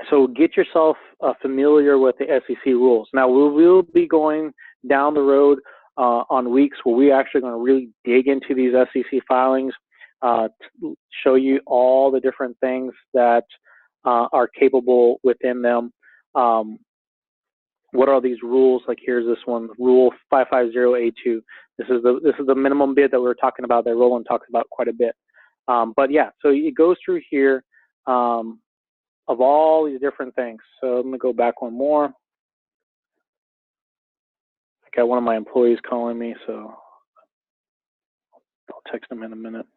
So get yourself familiar with the SEC rules. Now, we will be going down the road on weeks where we're actually going to really dig into these SEC filings, show you all the different things that are capable within them. What are these rules? Like here's this one, Rule 550A2. This is the minimum bid that we were talking about that Roland talks about quite a bit. But yeah, so it goes through here of all these different things. So I'm gonna go back one more. I got one of my employees calling me, so I'll text him in a minute.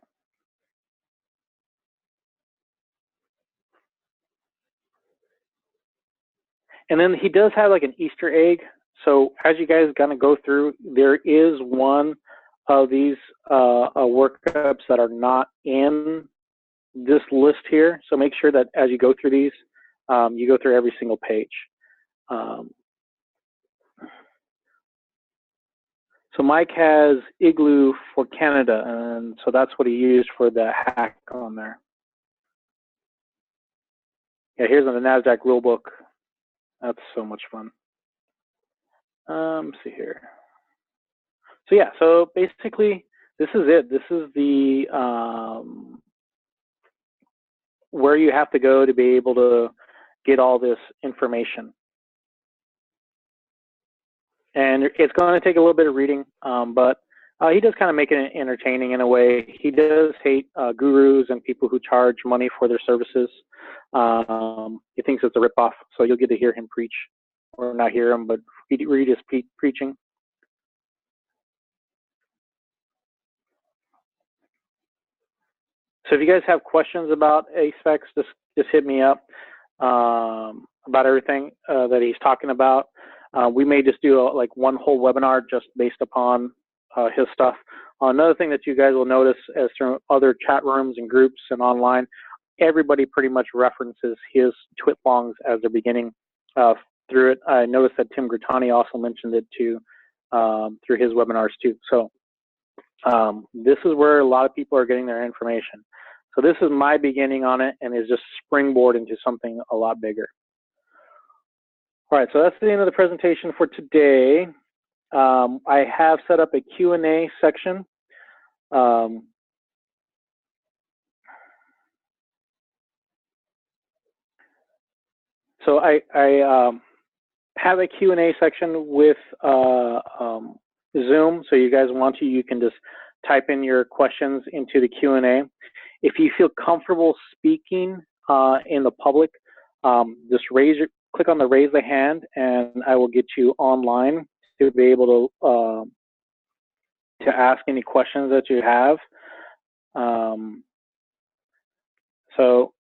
And then he does have like an Easter egg. So as you guys gonna go through, there is one of these workups that are not in this list here. So make sure that as you go through these, you go through every single page. So Mike has Igloo for Canada, and so that's what he used for the hack on there. Yeah, here's on the NASDAQ rulebook. That's so much fun. Let's see here. So yeah, so basically this is it. This is the where you have to go to be able to get all this information. And it's going to take a little bit of reading, but he does kind of make it entertaining in a way. He does hate gurus and people who charge money for their services. He thinks it's a ripoff, so you'll get to hear him preach, or not hear him, but read his preaching. So if you guys have questions about ASPEX, just hit me up about everything that he's talking about. We may just do like one whole webinar just based upon his stuff. Another thing that you guys will notice as through other chat rooms and groups and online, everybody pretty much references his TWiT-longs as they're beginning through it. I noticed that Tim Grittani also mentioned it too through his webinars too. So this is where a lot of people are getting their information. So this is my beginning on it, and is just springboard into something a lot bigger. All right, so that's the end of the presentation for today. I have set up a Q&A section. So I have a Q&A section with Zoom. So you guys want to, you can just type in your questions into the Q&A. If you feel comfortable speaking in the public, just click on the raise the hand, and I will get you online to be able to ask any questions that you have. So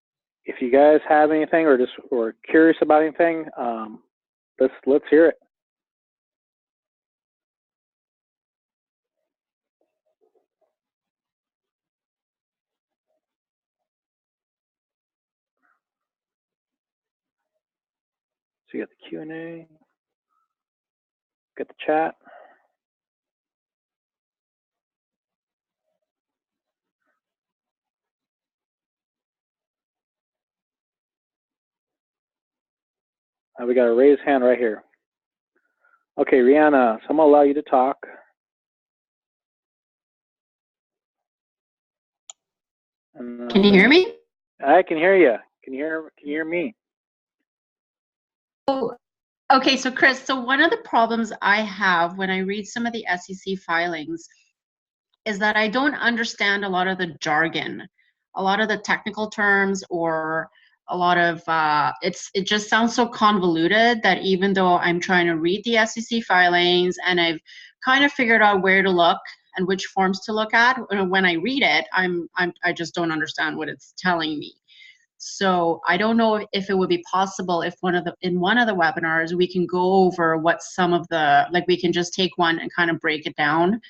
if you guys have anything or curious about anything, let's hear it. So you got the Q&A, got the chat. We got a raised hand right here. Okay, Rihanna, so I'm gonna allow you to talk. Can you hear me? I can hear you. Can you hear me? Oh, okay, so Chris, so one of the problems I have when I read some of the SEC filings is that I don't understand a lot of the jargon, a lot of the technical terms, or a lot of it just sounds so convoluted that even though I'm trying to read the SEC filings and I've kind of figured out where to look and which forms to look at, when I read it, I just don't understand what it's telling me. So I don't know if it would be possible if in one of the webinars we can go over what some of the, like we can just take one and kind of break it down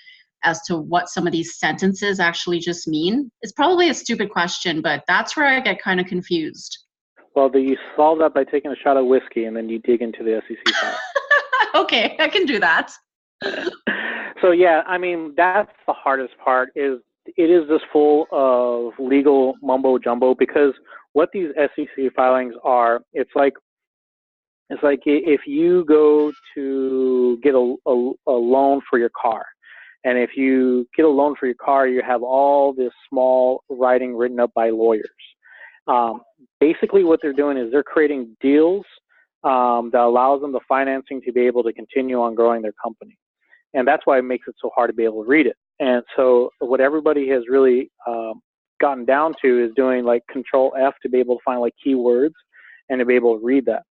as to what some of these sentences actually just mean. It's probably a stupid question, but that's where I get kind of confused. Well, you solve that by taking a shot of whiskey and then you dig into the SEC file. Okay, I can do that. So yeah, I mean, that's the hardest part, is it is just full of legal mumbo jumbo, because what these SEC filings are, it's like if you go to get a loan for your car, and if you get a loan for your car, you have all this small writing written up by lawyers. Basically what they're doing is they're creating deals that allows them the financing to be able to continue on growing their company. And that's why it makes it so hard to be able to read it. And so what everybody has really gotten down to is doing like Control F to be able to find like keywords and to be able to read that.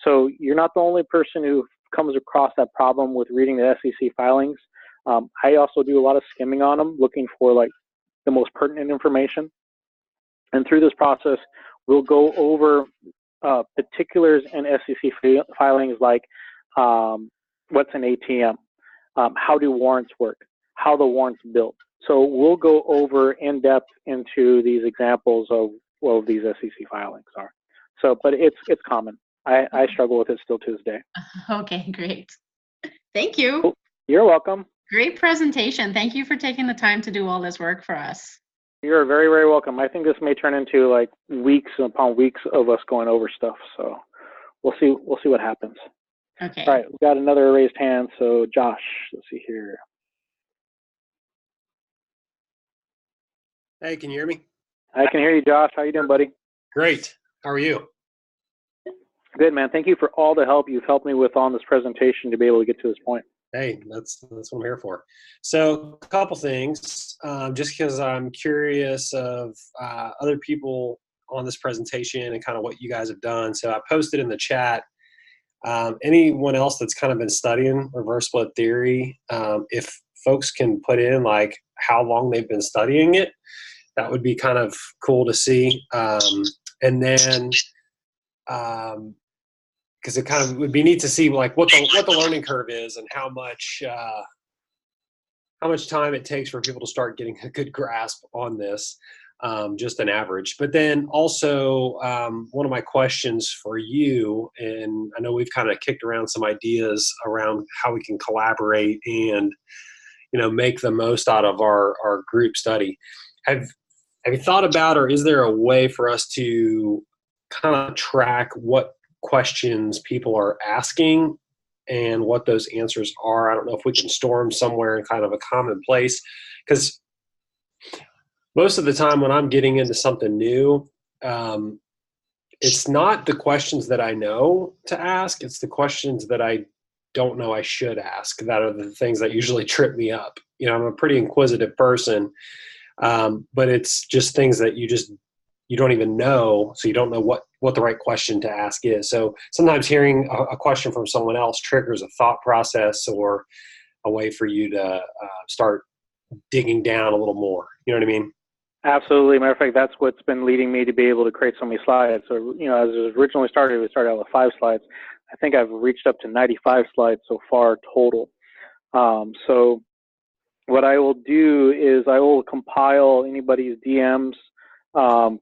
So you're not the only person who comes across that problem with reading the SEC filings. I also do a lot of skimming on them, looking for like the most pertinent information. And through this process, we'll go over particulars in SEC filings, like what's an ATM, how do warrants work, how the warrants built. So we'll go over in depth into these examples of what these SEC filings are. So, but it's common. I struggle with it still to this day. Okay, great. Thank you. Cool. You're welcome. Great presentation. Thank you for taking the time to do all this work for us. You're very, very welcome. I think this may turn into like weeks upon weeks of us going over stuff. So we'll see what happens. Okay. All right, we got another raised hand. So Josh, let's see here. Hey, can you hear me? I can hear you, Josh. How you doing, buddy? Great. How are you? Good, man. Thank you for all the help you've helped me with on this presentation to be able to get to this point. Hey, that's what I'm here for. So a couple things, just because I'm curious of other people on this presentation and kind of what you guys have done. So I posted in the chat, anyone else that's kind of been studying reverse split theory, if folks can put in like how long they've been studying it, that would be kind of cool to see. And then, because it kind of would be neat to see like what the learning curve is and how much time it takes for people to start getting a good grasp on this, just an average. But then also one of my questions for you, and I know we've kind of kicked around some ideas around how we can collaborate and make the most out of our group study. Have you thought about, or is there a way for us to kind of track what questions people are asking and what those answers are? I don't know if we can store them somewhere in kind of a common place, because most of the time when I'm getting into something new, it's not the questions that I know to ask, it's the questions that I don't know I should ask that are the things that usually trip me up. I'm a pretty inquisitive person, but it's just things that you don't even know, so you don't know what the right question to ask is. So sometimes hearing a question from someone else triggers a thought process or a way for you to start digging down a little more. You know what I mean? Absolutely. Matter of fact, that's what's been leading me to be able to create so many slides. So, as it originally started, we started out with 5 slides. I think I've reached up to 95 slides so far total. So what I will do is I will compile anybody's DMs,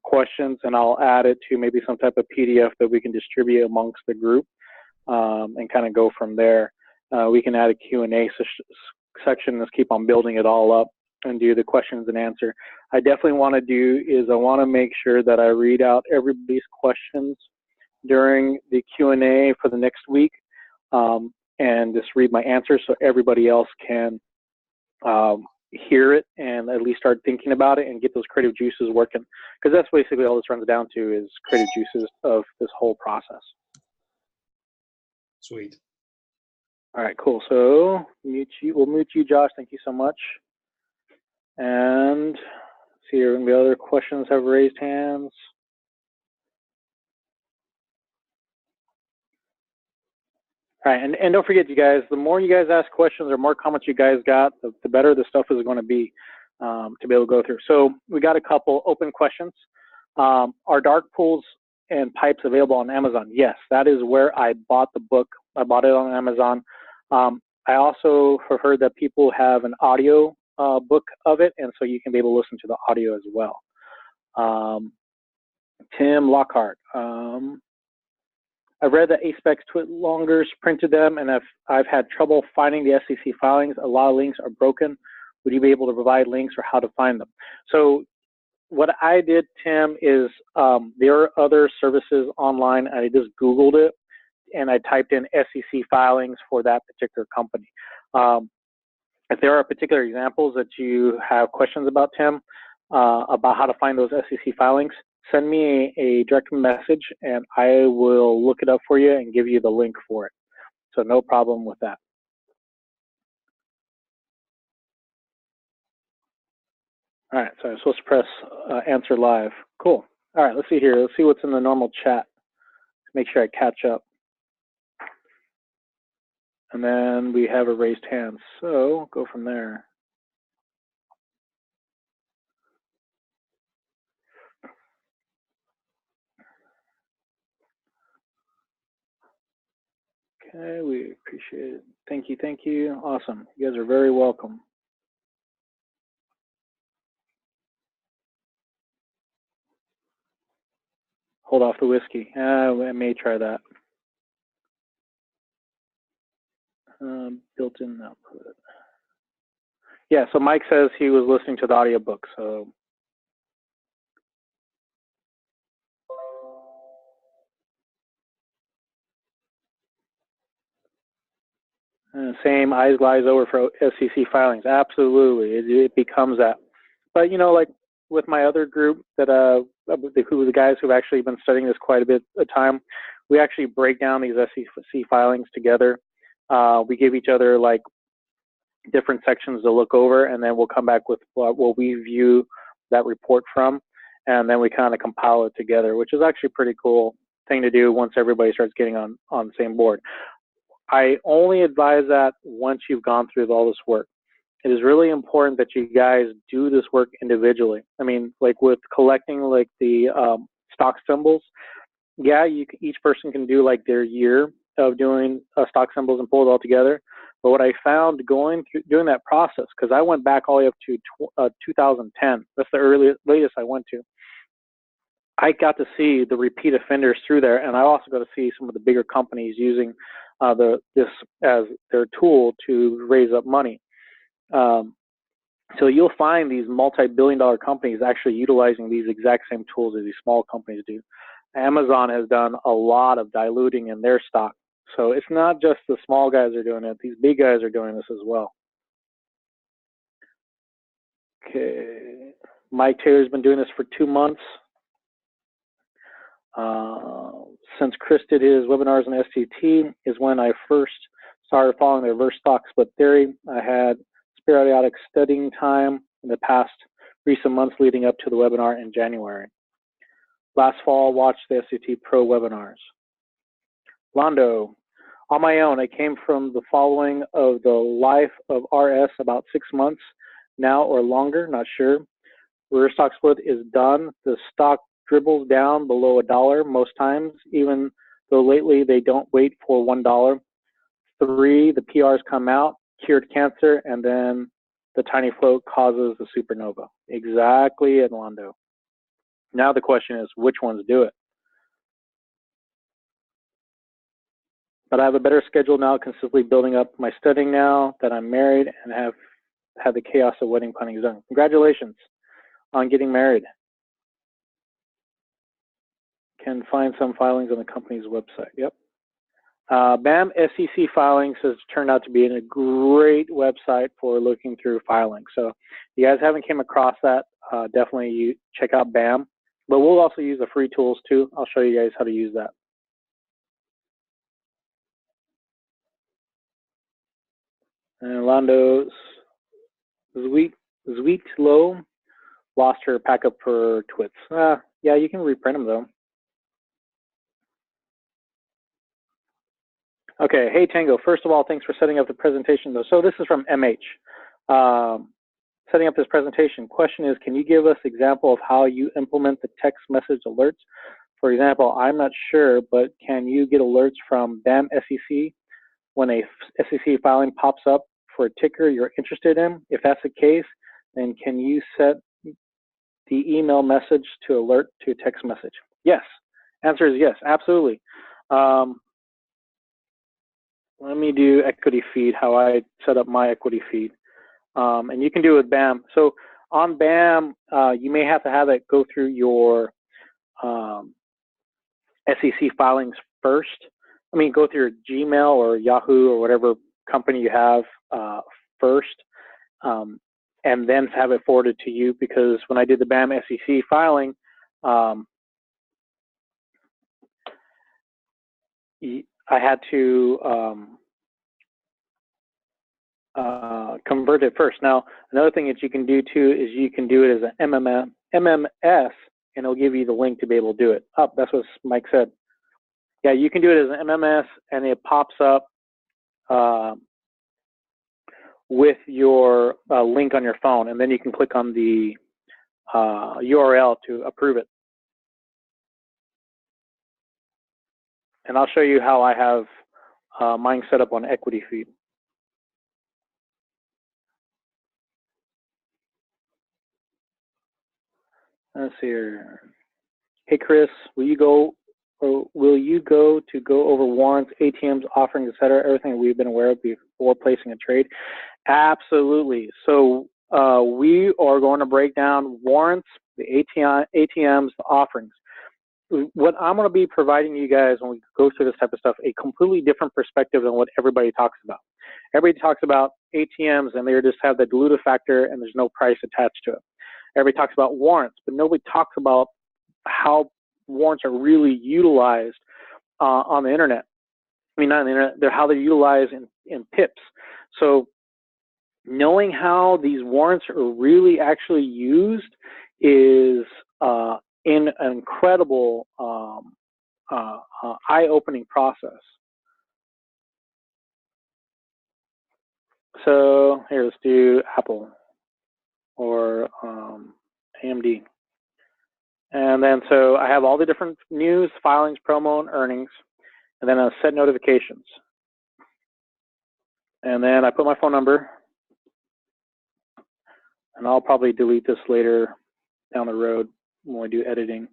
questions, and I'll add it to maybe some type of PDF that we can distribute amongst the group, and kind of go from there. We can add a Q&A section. Let's keep on building it all up and do the questions and answer. I definitely want to do is I want to make sure that I read out everybody's questions during the Q&A for the next week, and just read my answers so everybody else can hear it and at least start thinking about it and get those creative juices working, because that's basically all this runs down to, is creative juices of this whole process. Sweet. All right, cool. So we'll mute you, Josh. Thank you so much. And see here, the other questions have raised hands. All right, and don't forget, you guys, the more you guys ask questions or more comments you guys got, the better the stuff is going to be, to be able to go through. So we got a couple open questions. Are dark pools and pipes available on Amazon? Yes, that is where I bought the book. I bought it on Amazon. I also have heard that people have an audio book of it, and so you can be able to listen to the audio as well. Tim Lockhart. I've read that Apex Twilongers printed them, and I've had trouble finding the SEC filings. A lot of links are broken. Would you be able to provide links or how to find them? So what I did, Tim, is there are other services online. I just Googled it, and I typed in SEC filings for that particular company. If there are particular examples that you have questions about, Tim, about how to find those SEC filings, send me a direct message and I will look it up for you and give you the link for it. So no problem with that. All right, so I'm supposed to press answer live. Cool. All right, let's see here. Let's see what's in the normal chat. Make sure I catch up. And then we have a raised hand, so go from there. Okay, we appreciate it. Thank you, thank you. Awesome. You guys are very welcome. Hold off the whiskey. I may try that. Built-in output. Yeah, so Mike says he was listening to the audiobook, so. Same eyes glaze over for SEC filings. Absolutely, it becomes that. But you know, like with my other group that who the guys who've actually been studying this quite a bit of time, we actually break down these SEC filings together. We give each other like different sections to look over, and then we'll come back with what we view that report from, and then we kind of compile it together, which is actually a pretty cool thing to do once everybody starts getting on the same board. I only advise that once you've gone through all this work. It is really important that you guys do this work individually. I mean, like with collecting like the stock symbols, yeah, each person can do like their year of doing stock symbols and pull it all together. But what I found doing that process, because I went back all the way up to 2010. That's the latest I went to. I got to see the repeat offenders through there, and I also got to see some of the bigger companies using this as their tool to raise up money. So you'll find these multi-billion-dollar companies actually utilizing these exact same tools as these small companies do. Amazon has done a lot of diluting in their stock. So it's not just the small guys are doing it. These big guys are doing this as well. Okay. Mike Taylor's been doing this for 2 months. Since Chris did his webinars on STT is when I first started following the reverse stock split theory. I had periodic studying time in the past recent months leading up to the webinar in January. Last fall, watched the STT Pro webinars. Londo, on my own, I came from the following of the life of RS about 6 months now or longer, not sure. Reverse stock split is done. The stock dribbles down below $1 most times, even though lately they don't wait for $1. 3, the PRs come out, cured cancer, and then the tiny float causes the supernova. Exactly, Edlondo. Now the question is, which ones do it? But I have a better schedule now, consistently building up my studying now that I'm married and have had the chaos of wedding planning done. Congratulations on getting married. Can find some filings on the company's website. Yep. BAM SEC Filings has turned out to be a great website for looking through filings. So if you guys haven't came across that, definitely you check out BAM. But we'll also use the free tools too. I'll show you guys how to use that. And Londo's Zweet Low lost her pack up for twits. Yeah, you can reprint them though. Okay, hey Tango, first of all, thanks for setting up the presentation though. So this is from MH. Setting up this presentation, question is, can you give us an example of how you implement the text message alerts? For example, I'm not sure, but can you get alerts from BAM SEC when a SEC filing pops up for a ticker you're interested in? If that's the case, then can you set the email message to alert to a text message? Yes, answer is yes, absolutely. Let me do equity feed, how I set up my equity feed. And you can do it with BAM. So on BAM, you may have to have it go through your SEC filings first. I mean, go through your Gmail or Yahoo or whatever company you have first, and then have it forwarded to you. Because when I did the BAM SEC filing, I had to convert it first. Now, another thing that you can do too is you can do it as an MMS, and it'll give you the link to be able to do it. Oh, that's what Mike said. Yeah, you can do it as an MMS, and it pops up with your link on your phone, and then you can click on the URL to approve it. And I'll show you how I have mine set up on Equity Feed. Let's see here. Hey Chris, will you go to go over warrants, ATMs, offerings, etc., everything we've been aware of before placing a trade? Absolutely. So we are going to break down warrants, the ATMs, the offerings. What I'm going to be providing you guys when we go through this type of stuff, a completely different perspective than what everybody talks about. Everybody talks about ATMs and they just have the dilutive factor and there's no price attached to it. Everybody talks about warrants, but nobody talks about how warrants are really utilized on the internet. I mean, not on the internet, they're how they're utilized in PIPs. So knowing how these warrants are really actually used is in an incredible eye-opening process. So here, let's do Apple or AMD. And then so I have all the different news, filings, promo, and earnings, and then set notifications. And then I put my phone number, and I'll probably delete this later down the road when we do editing.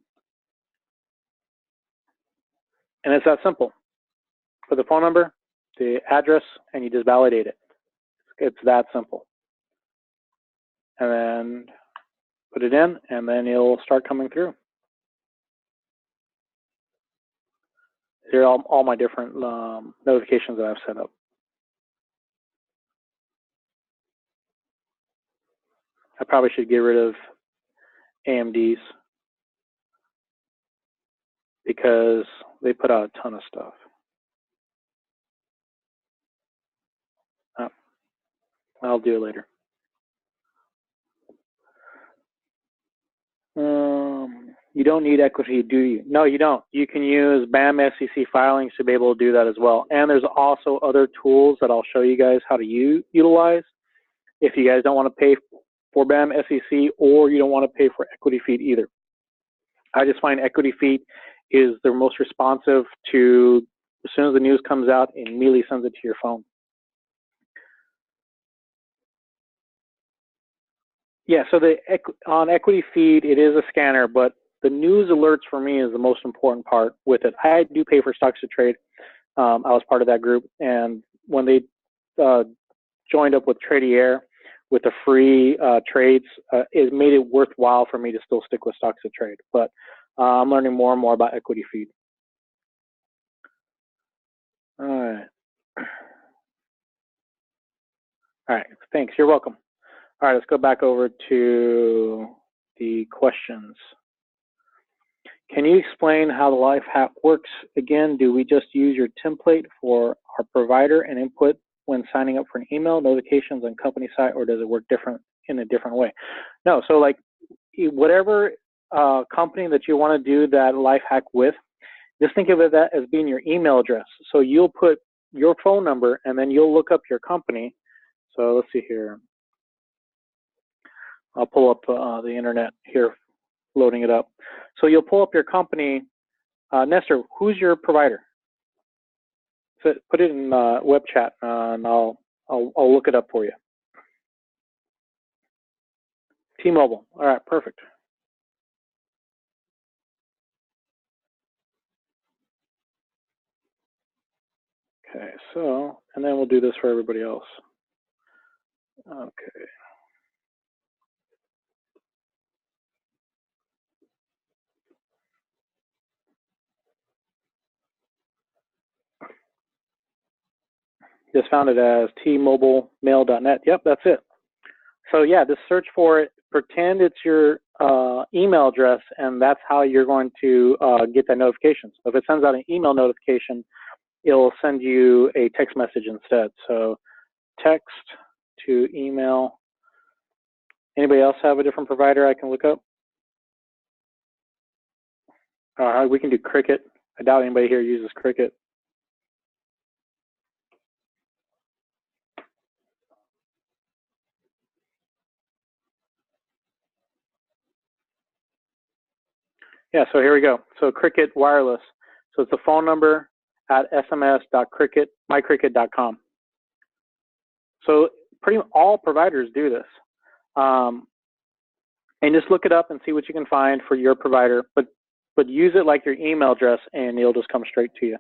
And it's that simple. Put the phone number, the address, and you just validate it. It's that simple. And then put it in, and then it'll start coming through. Here are all my different notifications that I've set up. I probably should get rid of AMD's because they put out a ton of stuff. I'll do it later. You don't need equity, do you? No, you don't. You can use BAM SEC filings to be able to do that as well. And there's also other tools that I'll show you guys how to utilize if you guys don't want to pay for BAM SEC or you don't want to pay for Equity Feed either. I just find Equity Feed is the most responsive to, as soon as the news comes out, it immediately sends it to your phone. Yeah, so on Equity Feed, it is a scanner, but the news alerts for me is the most important part with it. I do pay for Stocks to Trade. I was part of that group, and when they joined up with Tradier with the free trades, it made it worthwhile for me to still stick with Stocks to Trade. But I'm learning more and more about Equity Feed. All right. All right, thanks. You're welcome. All right, let's go back over to the questions. Can you explain how the life hack works? Again, do we just use your template for our provider and input when signing up for an email, notifications on company site, or does it work in a different way? No, so like whatever company that you want to do that life hack with, just think of it as being your email address. So you'll put your phone number and then you'll look up your company. So let's see here. I'll pull up the internet here, loading it up. So you'll pull up your company. Nestor, who's your provider? So put it in web chat, and I'll look it up for you. T-Mobile. All right, perfect. Okay, so, and then we'll do this for everybody else. Okay. Just found it as tmobilemail.net. Yep, that's it. So yeah, just search for it. Pretend it's your email address, and that's how you're going to get that notification. So if it sends out an email notification, it'll send you a text message instead. So text to email. Anybody else have a different provider I can look up? We can do Cricket. I doubt anybody here uses Cricket. Yeah, so here we go. So Cricket Wireless. So it's the phone number, at sms.mycricket.com. So pretty much all providers do this. And just look it up and see what you can find for your provider, but use it like your email address and it'll just come straight to you.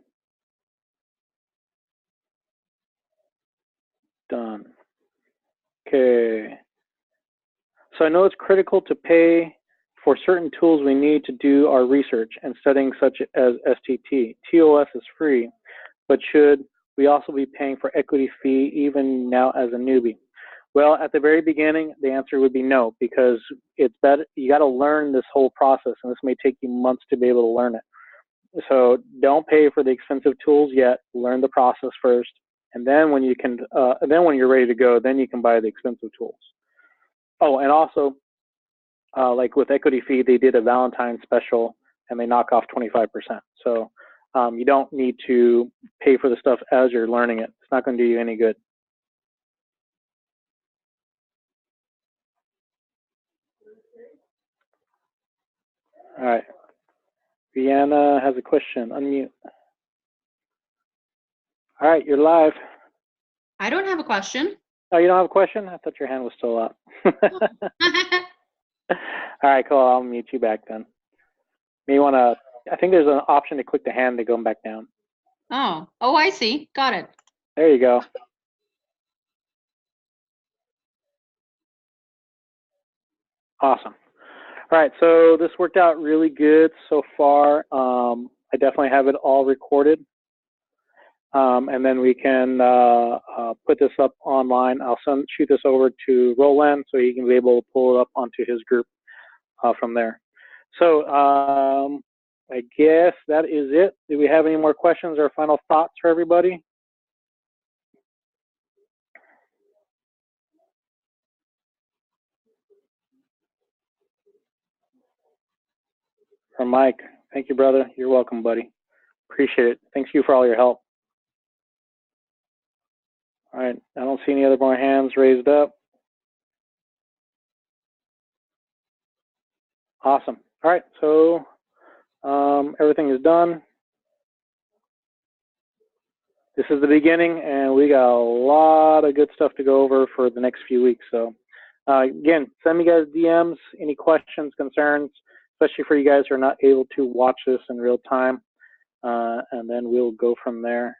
Done. Okay. So I know it's critical to pay for certain tools we need to do our research and studying, such as STT. TOS is free, but should we also be paying for equity fee even now as a newbie? Well, at the very beginning, the answer would be no, because it's better. You got to learn this whole process, and this may take you months to be able to learn it. So don't pay for the expensive tools yet. Learn the process first, and then when you can, then when you're ready to go, then you can buy the expensive tools. Oh, and also, like with equity fee, they did a Valentine's special, and they knock off 25%. So you don't need to pay for the stuff as you're learning it. It's not going to do you any good. All right. Rihanna has a question. Unmute. All right, you're live. I don't have a question. Oh, you don't have a question? I thought your hand was still up. All right, cool. I'll mute you back then. Maybe want to, I think there's an option to click the hand to go back down. Oh, I see. Got it. There you go. Awesome. All right, so this worked out really good so far. I definitely have it all recorded. And then we can put this up online. I'll shoot this over to Roland so he can be able to pull it up onto his group from there. So I guess that is it. Do we have any more questions or final thoughts for everybody? From Mike. Thank you, brother. You're welcome, buddy. Appreciate it. Thanks you for all your help. All right, I don't see any other more hands raised up. Awesome. All right, so everything is done. This is the beginning, and we got a lot of good stuff to go over for the next few weeks. So again, send me guys DMs, any questions, concerns, especially for you guys who are not able to watch this in real time. And then we'll go from there.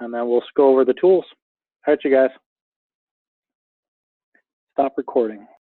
And then we'll go over the tools. All right, you guys. Stop recording.